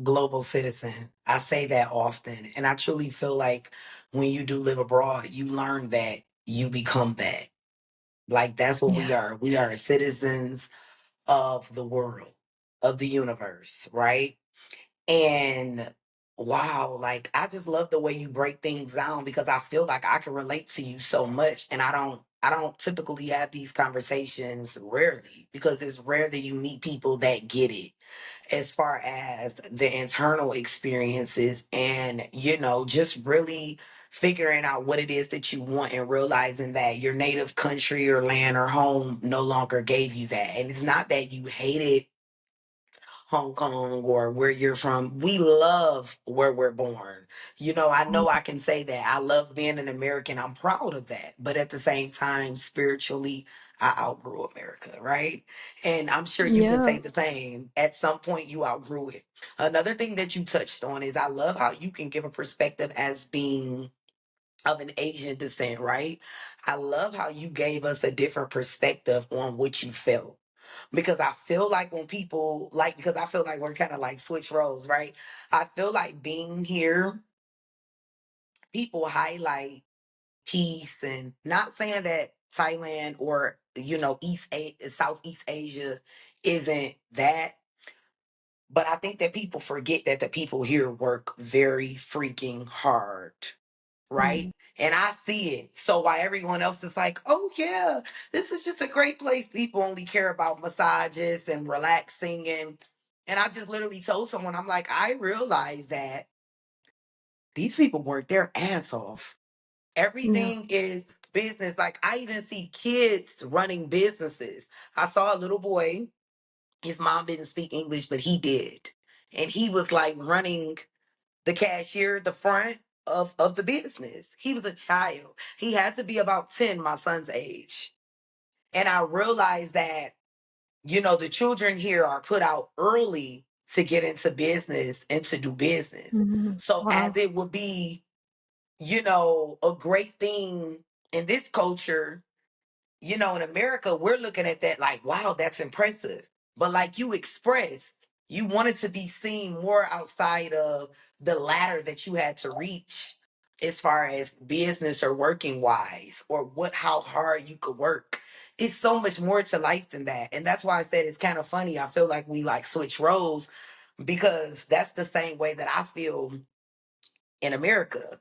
Global citizen. I say that often. And I truly feel like when you do live abroad, you learn that you become that. Like that's what we Yeah. are. We are citizens of the world, of the universe, right? And wow, like I just love the way you break things down because I feel like I can relate to you so much. And I don't typically have these conversations rarely because it's rare that you meet people that get it as far as the internal experiences and just really figuring out what it is that you want and realizing that your native country or land or home no longer gave you that. And it's not that you hated Hong Kong or where you're from. We love where we're born. I know I can say that. I love being an American. I'm proud of that. But at the same time, spiritually, I outgrew America, right? And I'm sure you can Yeah. say the same. At some point, you outgrew it. Another thing that you touched on is I love how you can give a perspective as being of an Asian descent, right? I love how you gave us a different perspective on what you felt because I feel like when people like because I feel like we're kind of like switch roles, right? I feel like being here, people highlight peace and not saying that Thailand or Southeast Asia isn't that, but I think that people forget that the people here work very freaking hard, right? Mm. And I see it. So while everyone else is like, oh yeah, this is just a great place. People only care about massages and relaxing and I just literally told someone, I'm like, I realize that these people work their ass off. Yeah. Everything is business. Like I even see kids running businesses. I saw a little boy His mom didn't speak English, but he did. And he was like running the cashier, the front of the business. He was a child. He had to be about 10, my son's age. And I realized that, the children here are put out early to get into business and to do business. Mhm. So as Wow. it would be, a great thing in this culture, in America, we're looking at that like, wow, that's impressive. But like you expressed, you wanted to be seen more outside of the ladder that you had to reach as far as business or working wise, or how hard you could work. It's so much more to life than that. And that's why I said it's kind of funny. I feel like we like switch roles because that's the same way that I feel in America.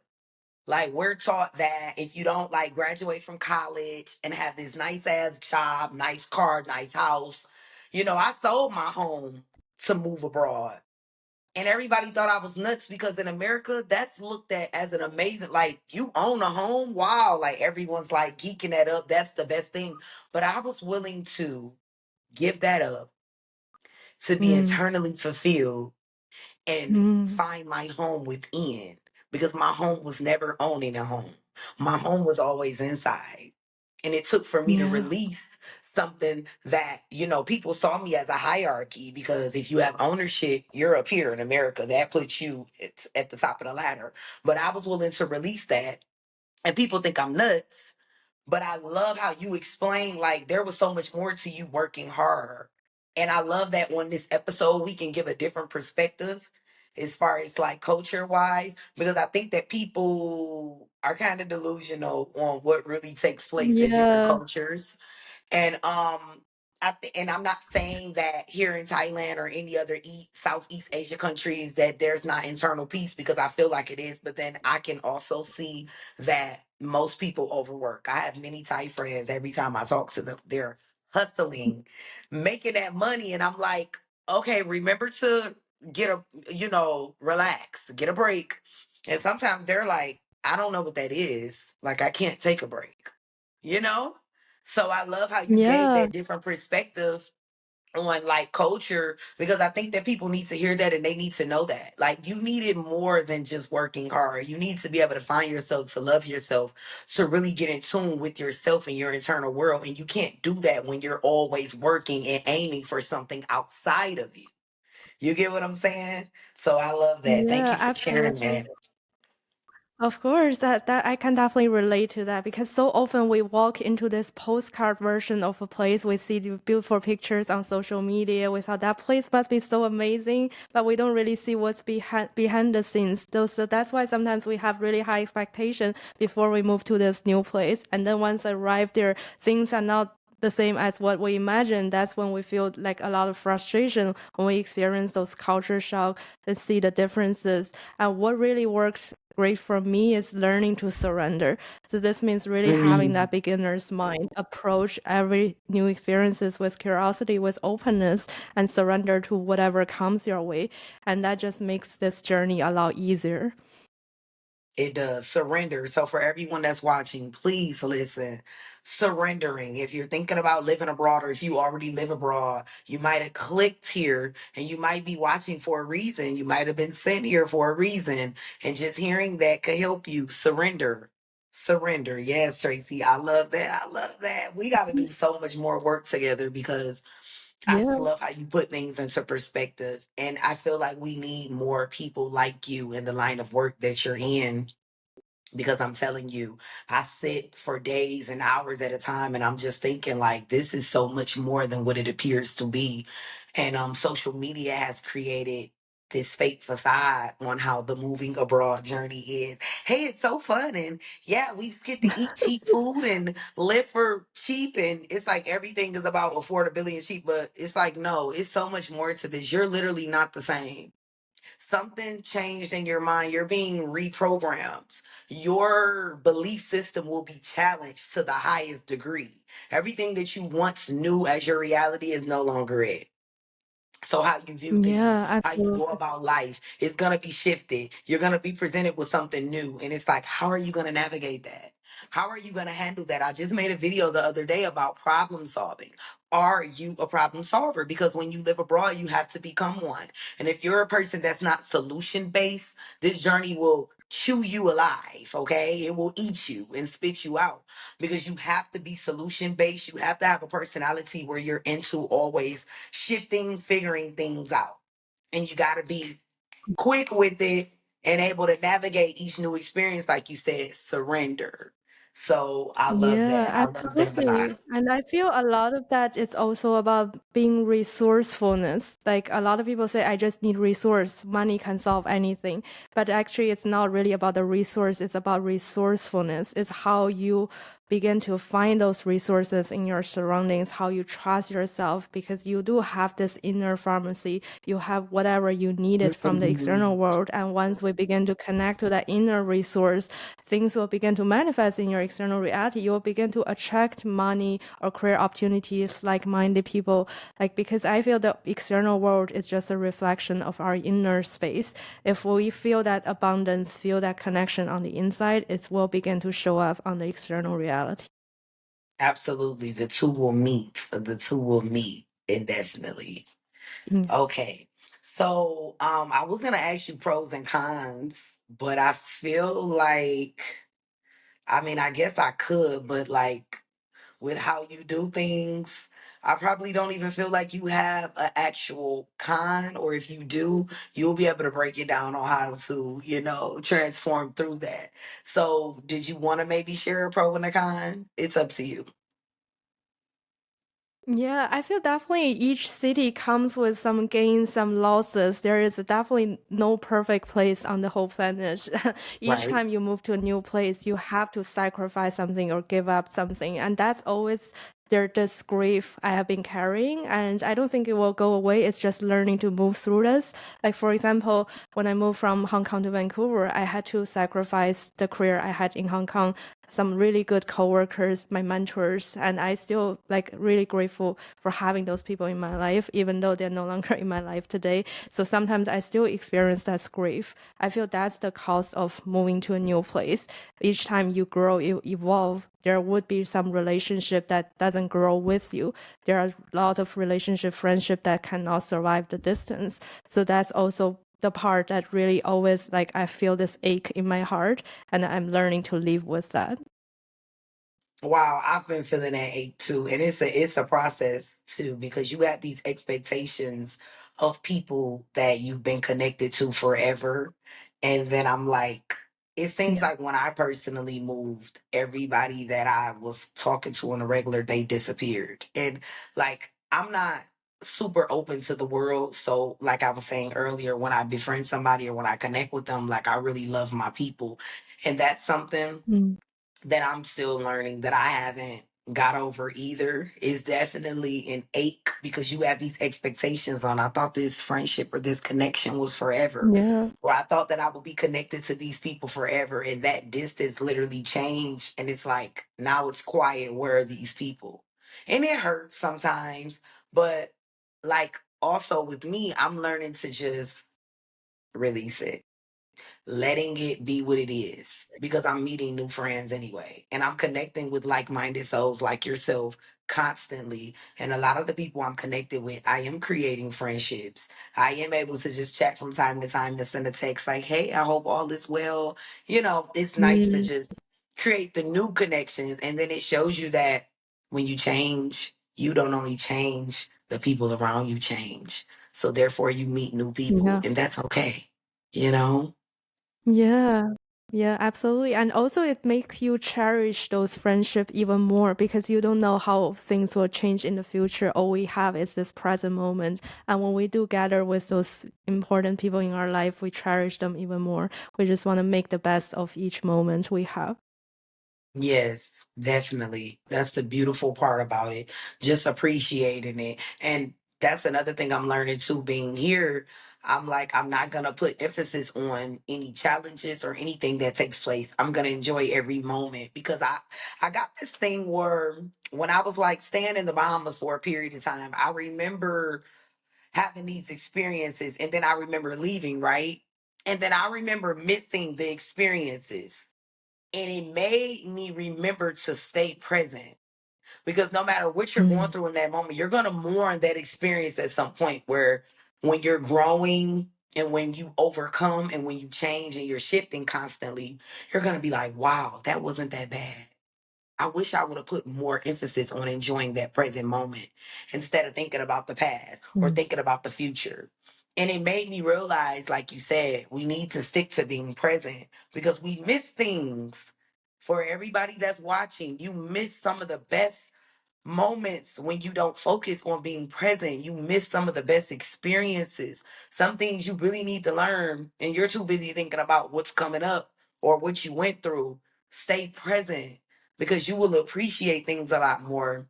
Like we're taught that if you don't like graduate from college and have this nice ass job, nice car, nice house, I sold my home to move abroad. And everybody thought I was nuts because in America, that's looked at as an amazing, like you own a home. Wow. Like everyone's like geeking that up. That's the best thing. But I was willing to give that up to be Mm. internally fulfilled and Mm. find my home within, because my home was never owning a home. My home was always inside. And it took for me to Yeah. release something that, people saw me as a hierarchy, because if you have ownership, you're up here in America. That puts you at the top of the ladder. But I was willing to release that. And people think I'm nuts, but I love how you explain like there was so much more to you working hard. And I love that on this episode we can give a different perspective as far as like culture wise, because I think that people are kind of delusional on what really takes place in different Yeah. cultures. And and I'm not saying that here in Thailand or any other Southeast Asia countries that there's not internal peace, because I feel like it is. But then I can also see that most people overwork. I have many Thai friends. Every time I talk to them, they're hustling, making that money, and I'm like, okay, remember to get relax, get a break. And sometimes they're like, I don't know what that is. Like I can't take a break, you know. So I love how you gave Yeah. that different perspective on like culture, because I think that people need to hear that and they need to know that. Like you needed more than just working hard. You need to be able to find yourself, to love yourself, to really get in tune with yourself and your internal world. And you can't do that when you're always working and aiming for something outside of you. You get what I'm saying? So I love that. Thank Yeah, you for sharing absolutely. that. Of course, that I can definitely relate to that because so often we walk into this postcard version of a place. We see the beautiful pictures on social media. We thought that place must be so amazing, but we don't really see what's behind the scenes. So that's why sometimes we have really high expectation before we move to this new place, and then once I arrive there, things are not the same as what we imagined. That's when we feel like a lot of frustration when we experience those culture shock and see the differences. And what really works great for me is learning to surrender. So this means really having Mm, that beginner's mind, approach every new experiences with curiosity, with openness, and surrender to whatever comes your way. And that just makes this journey a lot easier. it does. Surrender. So for everyone that's watching, please listen. Surrendering. If you're thinking about living abroad, or if you already live abroad, you might have clicked here and you might be watching for a reason. You might have been sent here for a reason. And just hearing that could help you. Surrender. Surrender. Yes, Tracy. I love that. I love that. We got to do so much more work together, because I just Yeah. love how you put things into perspective. And I feel like we need more people like you in the line of work that you're in, because I'm telling you, I sit for days and hours at a time and I'm just thinking like this is so much more than what it appears to be. And social media has created this fake facade on how the moving abroad journey is. Hey, it's so fun, and yeah, we just get to eat cheap food and live for cheap, and it's like everything is about affordability and cheap, but it's like no, it's so much more to this. You're literally not the same. Something changed in your mind. You're being reprogrammed. Your belief system will be challenged to the highest degree. Everything that you once knew as your reality is no longer it. So how you view things, Yeah, how you go absolutely. about life is going to be shifted. You're going to be presented with something new. And it's like, how are you going to navigate that? How are you going to handle that? I just made a video the other day about problem solving. Are you a problem solver? Because when you live abroad, you have to become one. And if you're a person that's not solution based, this journey will chew you alive, okay? It will eat you and spit you out because you have to be solution based. You have to have a personality where you're into always shifting, figuring things out. And you got to be quick with it and able to navigate each new experience, like you said, surrender. So I love Yeah, that. I love that a lot. absolutely. And I feel a lot of that is also about being resourcefulness. Like a lot of people say, I just need resource. Money can solve anything. But actually, it's not really about the resource. It's about resourcefulness. It's how you begin to find those resources in your surroundings, how you trust yourself, because you do have this inner pharmacy. You have whatever you needed from the external Mhm. world. And once we begin to connect to that inner resource, things will begin to manifest in your external reality. You will begin to attract money or career opportunities, like-minded people. Like, because I feel the external world is just a reflection of our inner space. If we feel that abundance, feel that connection on the inside, it will begin to show up on the external reality. Absolutely. The two will meet. The two will meet indefinitely. Mm. Okay. So I was gonna ask you pros and cons, but I feel like I mean I guess I could, but like with how you do things. I probably don't even feel like you have an actual con, or if you do, you'll be able to break it down on how to, transform through that. So, did you want to maybe share a pro and a con? It's up to you. Yeah, I feel definitely each city comes with some gains, some losses. There is definitely no perfect place on the whole planet. Each Right. time you move to a new place, you have to sacrifice something or give up something. And that's always this grief I have been carrying. And I don't think it will go away. It's just learning to move through this. Like, for example, when I moved from Hong Kong to Vancouver, I had to sacrifice the career I had in Hong Kong, some really good coworkers, my mentors, and I still like really grateful for having those people in my life, even though they're no longer in my life today. So sometimes I still experience that grief. I feel that's the cost of moving to a new place. Each time you grow, you evolve. There would be some relationship that doesn't grow with you. There are a lot of relationship, friendship that cannot survive the distance. So that's also the part that really always like I feel this ache in my heart, and I'm learning to live with that. Wow, I've been feeling that ache too, and it's a process too because you have these expectations of people that you've been connected to forever, and then I'm like, it seems Yeah. like when I personally moved, everybody that I was talking to on a regular day disappeared, and like I'm not super open to the world, so like I was saying earlier, when I befriend somebody or when I connect with them, like I really love my people, and that's something Mm. that I'm still learning that I haven't got over either is definitely an ache because you have these expectations on I thought this friendship or this connection was forever, Yeah. or I thought that I would be connected to these people forever, and that distance literally changed, and it's like now it's quiet, where are these people? And it hurts sometimes, but like also with me, I'm learning to just release it, letting it be what it is because I'm meeting new friends anyway. And I'm connecting with like minded souls like yourself constantly. And a lot of the people I'm connected with, I am creating friendships. I am able to just chat from time to time and send a text like, hey, I hope all is well. It's nice to Mm. just create the new connections. And then it shows you that when you change, you don't only change, the people around you change. So therefore, you meet new people, Yeah. and that's okay, you know? Yeah. Yeah, absolutely. And also it makes you cherish those friendships even more because you don't know how things will change in the future. All we have is this present moment. And when we do gather with those important people in our life, we cherish them even more. We just want to make the best of each moment we have. Yes, definitely. That's the beautiful part about it. Just appreciating it. And that's another thing I'm learning too, being here. I'm like, I'm not going to put emphasis on any challenges or anything that takes place. I'm going to enjoy every moment because I got this thing where when I was like staying in the Bahamas for a period of time, I remember having these experiences and then I remember leaving, right? And then I remember missing the experiences. And it made me remember to stay present, because no matter what you're going Mm. through in that moment, you're going to mourn that experience at some point, where when you're growing and when you overcome and when you change and you're shifting constantly, you're going to be like, wow, that wasn't that bad. I wish I would have put more emphasis on enjoying that present moment instead of thinking about the past or Mm. thinking about the future. And it made me realize, like you said, we need to stick to being present, because we miss things. For everybody that's watching, you miss some of the best moments when you don't focus on being present. You miss some of the best experiences. Some things you really need to learn, and you're too busy thinking about what's coming up or what you went through. Stay present, because you will appreciate things a lot more,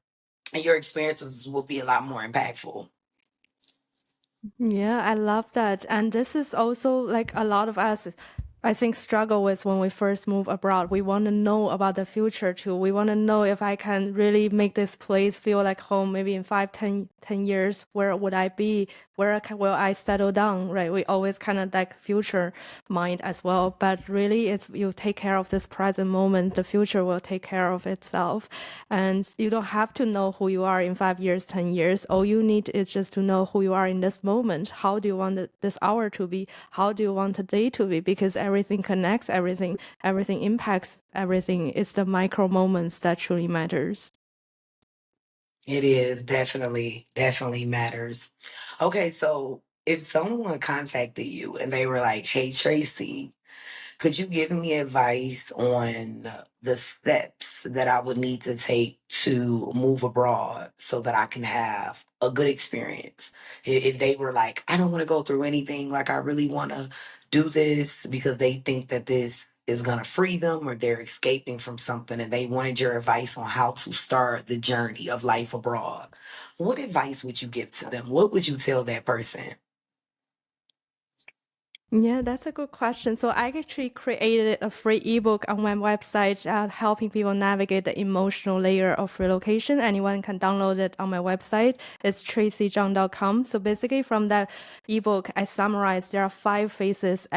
and your experiences will be a lot more impactful. Yeah, I love that. And this is also like a lot of us, I think, struggle with when we first move abroad. We want to know about the future too. We want to know if I can really make this place feel like home. Maybe in 5, 10 years, where would I be? Will I settle down? Right? We always kind of like future mind as well. But really, it's you take care of this present moment. The future will take care of itself, and you don't have to know who you are in 5 years, 10 years. All you need is just to know who you are in this moment. How do you want this hour to be? How do you want the day to be? Because everything connects everything. Everything impacts everything. It's the micro moments that truly matters. It is definitely matters. Okay, so if someone contacted you and they were like, "Hey, Tracy, could you give me advice on the steps that I would need to take to move abroad so that I can have a good experience?" If they were like, "I don't want to go through anything, like I really want to do this because they think that this is going to free them or they're escaping from something," and they wanted your advice on how to start the journey of life abroad, what advice would you give to them? What would you tell that person? Yeah, that's a good question. So I actually created a free ebook on my website, helping people navigate the emotional layer of relocation. Anyone can download it on my website. It's traceyzhang.com. So basically from that ebook, I summarized there are 5 phases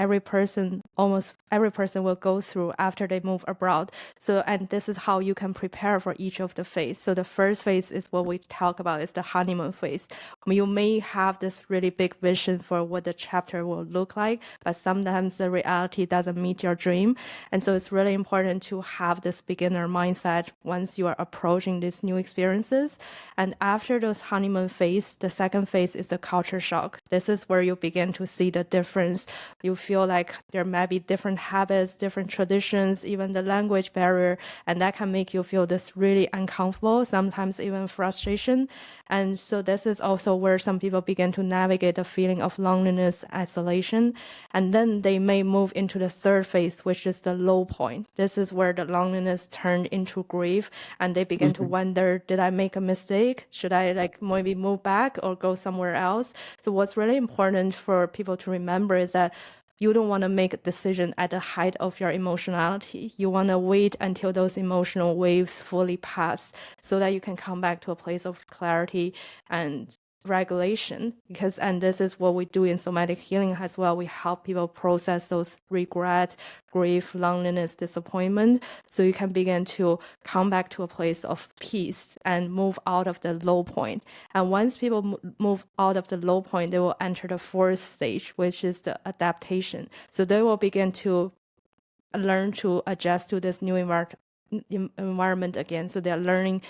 almost every person will go through after they move abroad. So, and this is how you can prepare for each of the phase. So the first phase is what we talk about, is the honeymoon phase. You may have this really big vision for what the chapter will look like, but sometimes the reality doesn't meet your dream. And so it's really important to have this beginner mindset once you are approaching these new experiences. And after those honeymoon phase, the second phase is the culture shock. This is where you begin to see the difference. You feel like there might be different habits, different traditions, even the language barrier, and that can make you feel this really uncomfortable, sometimes even frustration. And so this is also where some people begin to navigate the feeling of loneliness, isolation, and then they may move into the third phase, which is the low point. This is where the loneliness turned into grief, and they begin to Mhm. wonder, did I make a mistake? Should I like maybe move back or go somewhere else? So what's really important for people to remember is that you don't want to make a decision at the height of your emotionality. You want to wait until those emotional waves fully pass so that you can come back to a place of clarity and regulation. And this is what we do in somatic healing as well. We help people process those regret, grief, loneliness, disappointment, so you can begin to come back to a place of peace and move out of the low point. And once people move out of the low point, they will enter the fourth stage, which is the adaptation. So they will begin to learn to adjust to this new environment again. So they're learning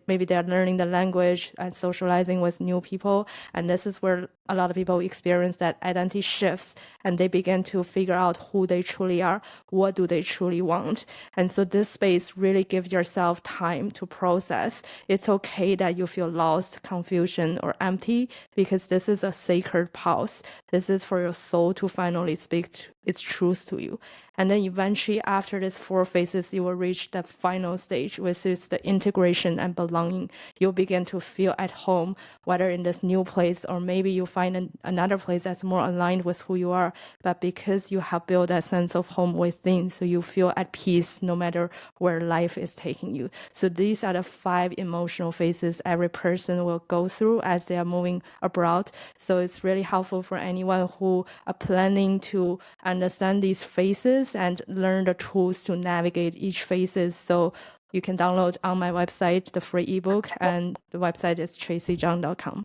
maybe they're learning the language and socializing with new people, and this is where a lot of people experience that identity shifts, and they begin to figure out who they truly are, what do they truly want. And so this space really gives yourself time to process. It's okay that you feel lost, confusion, or empty, because this is a sacred pause. This is for your soul to finally speak its truth to you. And then eventually, after these 4 phases, you will reach the final stage, which is the integration and belonging. You'll begin to feel at home, whether in this new place or maybe you find another place that's more aligned with who you are. But because you have built that sense of home within, so you feel at peace no matter where life is taking you. So these are the 5 emotional phases every person will go through as they are moving abroad. So it's really helpful for anyone who are planning to understand these phases and learn the tools to navigate each phases. So you can download on my website the free ebook, and the website is traceyjung.com.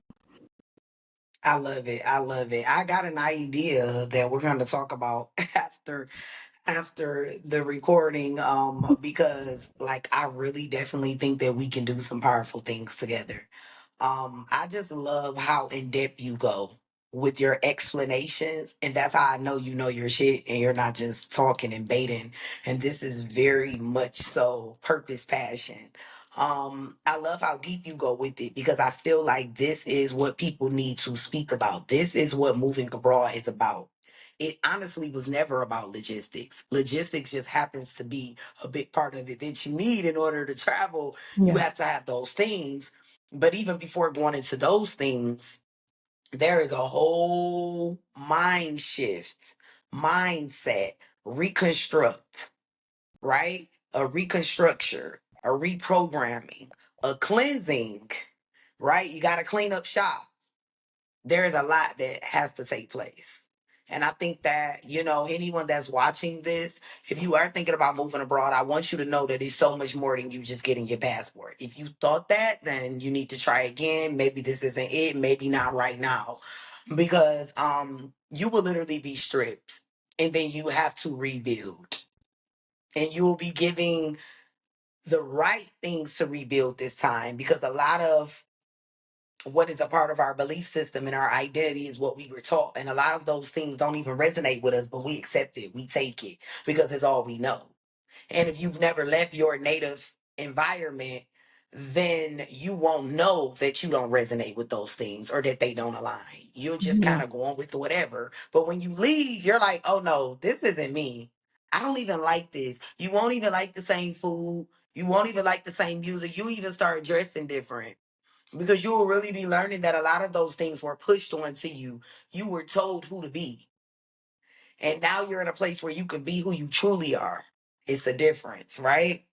I love it. I love it. I got an idea that we're going to talk about after the recording, because like I really definitely think that we can do some powerful things together. I just love how in depth you go with your explanations, and that's how I know you know your shit and you're not just talking and baiting. And this is very much so purpose passion. I love how deep you go with it because I feel like this is what people need to speak about. This is what moving abroad is about. It honestly was never about logistics. Logistics just happens to be a big part of it that you need in order to travel. You Yeah. have to have those things. But even before going into those things, there is a whole mind shift, mindset, reconstruct, right? A reconstruction, a reprogramming, a cleansing, right? You got to clean up shop. There is a lot that has to take place. And I think that, anyone that's watching this, if you are thinking about moving abroad, I want you to know that it's so much more than you just getting your passport. If you thought that, then you need to try again. Maybe this isn't it, maybe not right now. Because you will literally be stripped and then you have to rebuild. And you will be giving the right things to rebuild this time because a lot of what is a part of our belief system and our identity is what we were taught. And a lot of those things don't even resonate with us, but we accept it. We take it because it's all we know. And if you've never left your native environment, then you won't know that you don't resonate with those things or that they don't align. You'll just kind Yeah. of go on with whatever. But when you leave, you're like, oh no, this isn't me. I don't even like this. You won't even like the same food. You won't even like the same music. You even start dressing different because you will really be learning that a lot of those things were pushed onto you. You were told who to be. And now you're in a place where you can be who you truly are. It's a difference, right?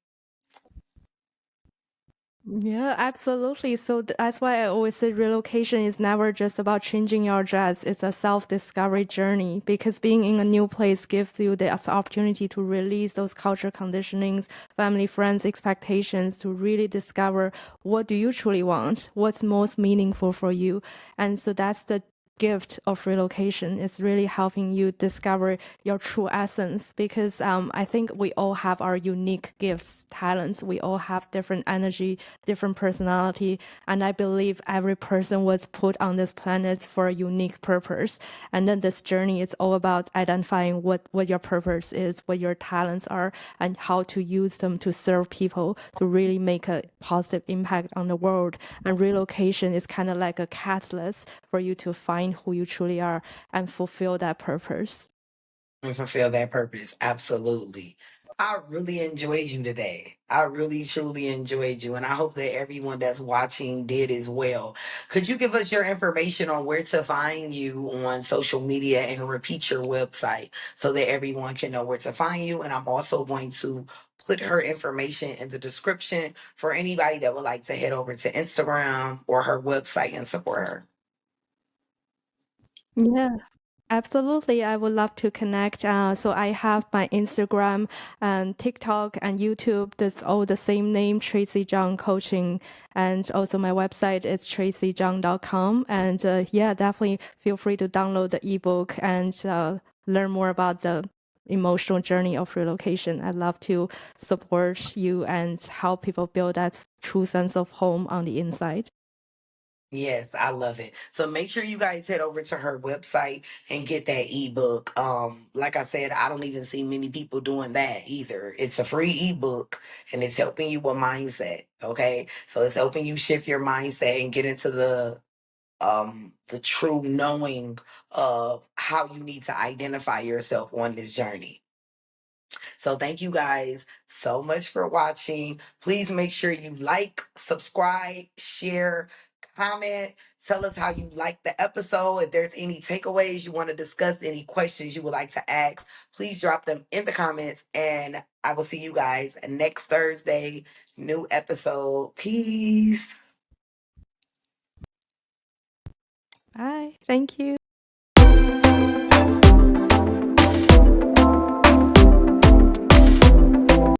Yeah, absolutely. So that's why I always say relocation is never just about changing your address. It's a self-discovery journey because being in a new place gives you the opportunity to release those culture conditionings, family, friends, expectations to really discover what do you truly want, what's most meaningful for you. And so that's the gift of relocation is really helping you discover your true essence because I think we all have our unique gifts, talents. We all have different energy, different personality. And I believe every person was put on this planet for a unique purpose. And then this journey is all about identifying what your purpose is, what your talents are, and how to use them to serve people, to really make a positive impact on the world. And relocation is kind of like a catalyst for you to find who you truly are and fulfill that purpose. And fulfill that purpose. Absolutely. I really enjoyed you today. I really truly enjoyed you. And I hope that everyone that's watching did as well. Could you give us your information on where to find you on social media and repeat your website so that everyone can know where to find you? And I'm also going to put her information in the description for anybody that would like to head over to Instagram or her website and support her. Yeah. Absolutely. I would love to connect. So I have my Instagram and TikTok and YouTube. That's all the same name, Tracey Zhang Coaching. And also my website is traceyzhang.com. And yeah, definitely feel free to download the ebook and learn more about the emotional journey of relocation. I'd love to support you and help people build that true sense of home on the inside. Yes, I love it. So make sure you guys head over to her website and get that ebook. Like I said, I don't even see many people doing that either. It's a free ebook and it's helping you with mindset. Okay. So it's helping you shift your mindset and get into the true knowing of how you need to identify yourself on this journey. So thank you guys so much for watching. Please make sure you like, subscribe, share, comment. Tell us how you like the episode. If there's any takeaways you want to discuss, any questions you would like to ask, please drop them in the comments. And I will see you guys next Thursday. New episode. Peace. Bye. Thank you.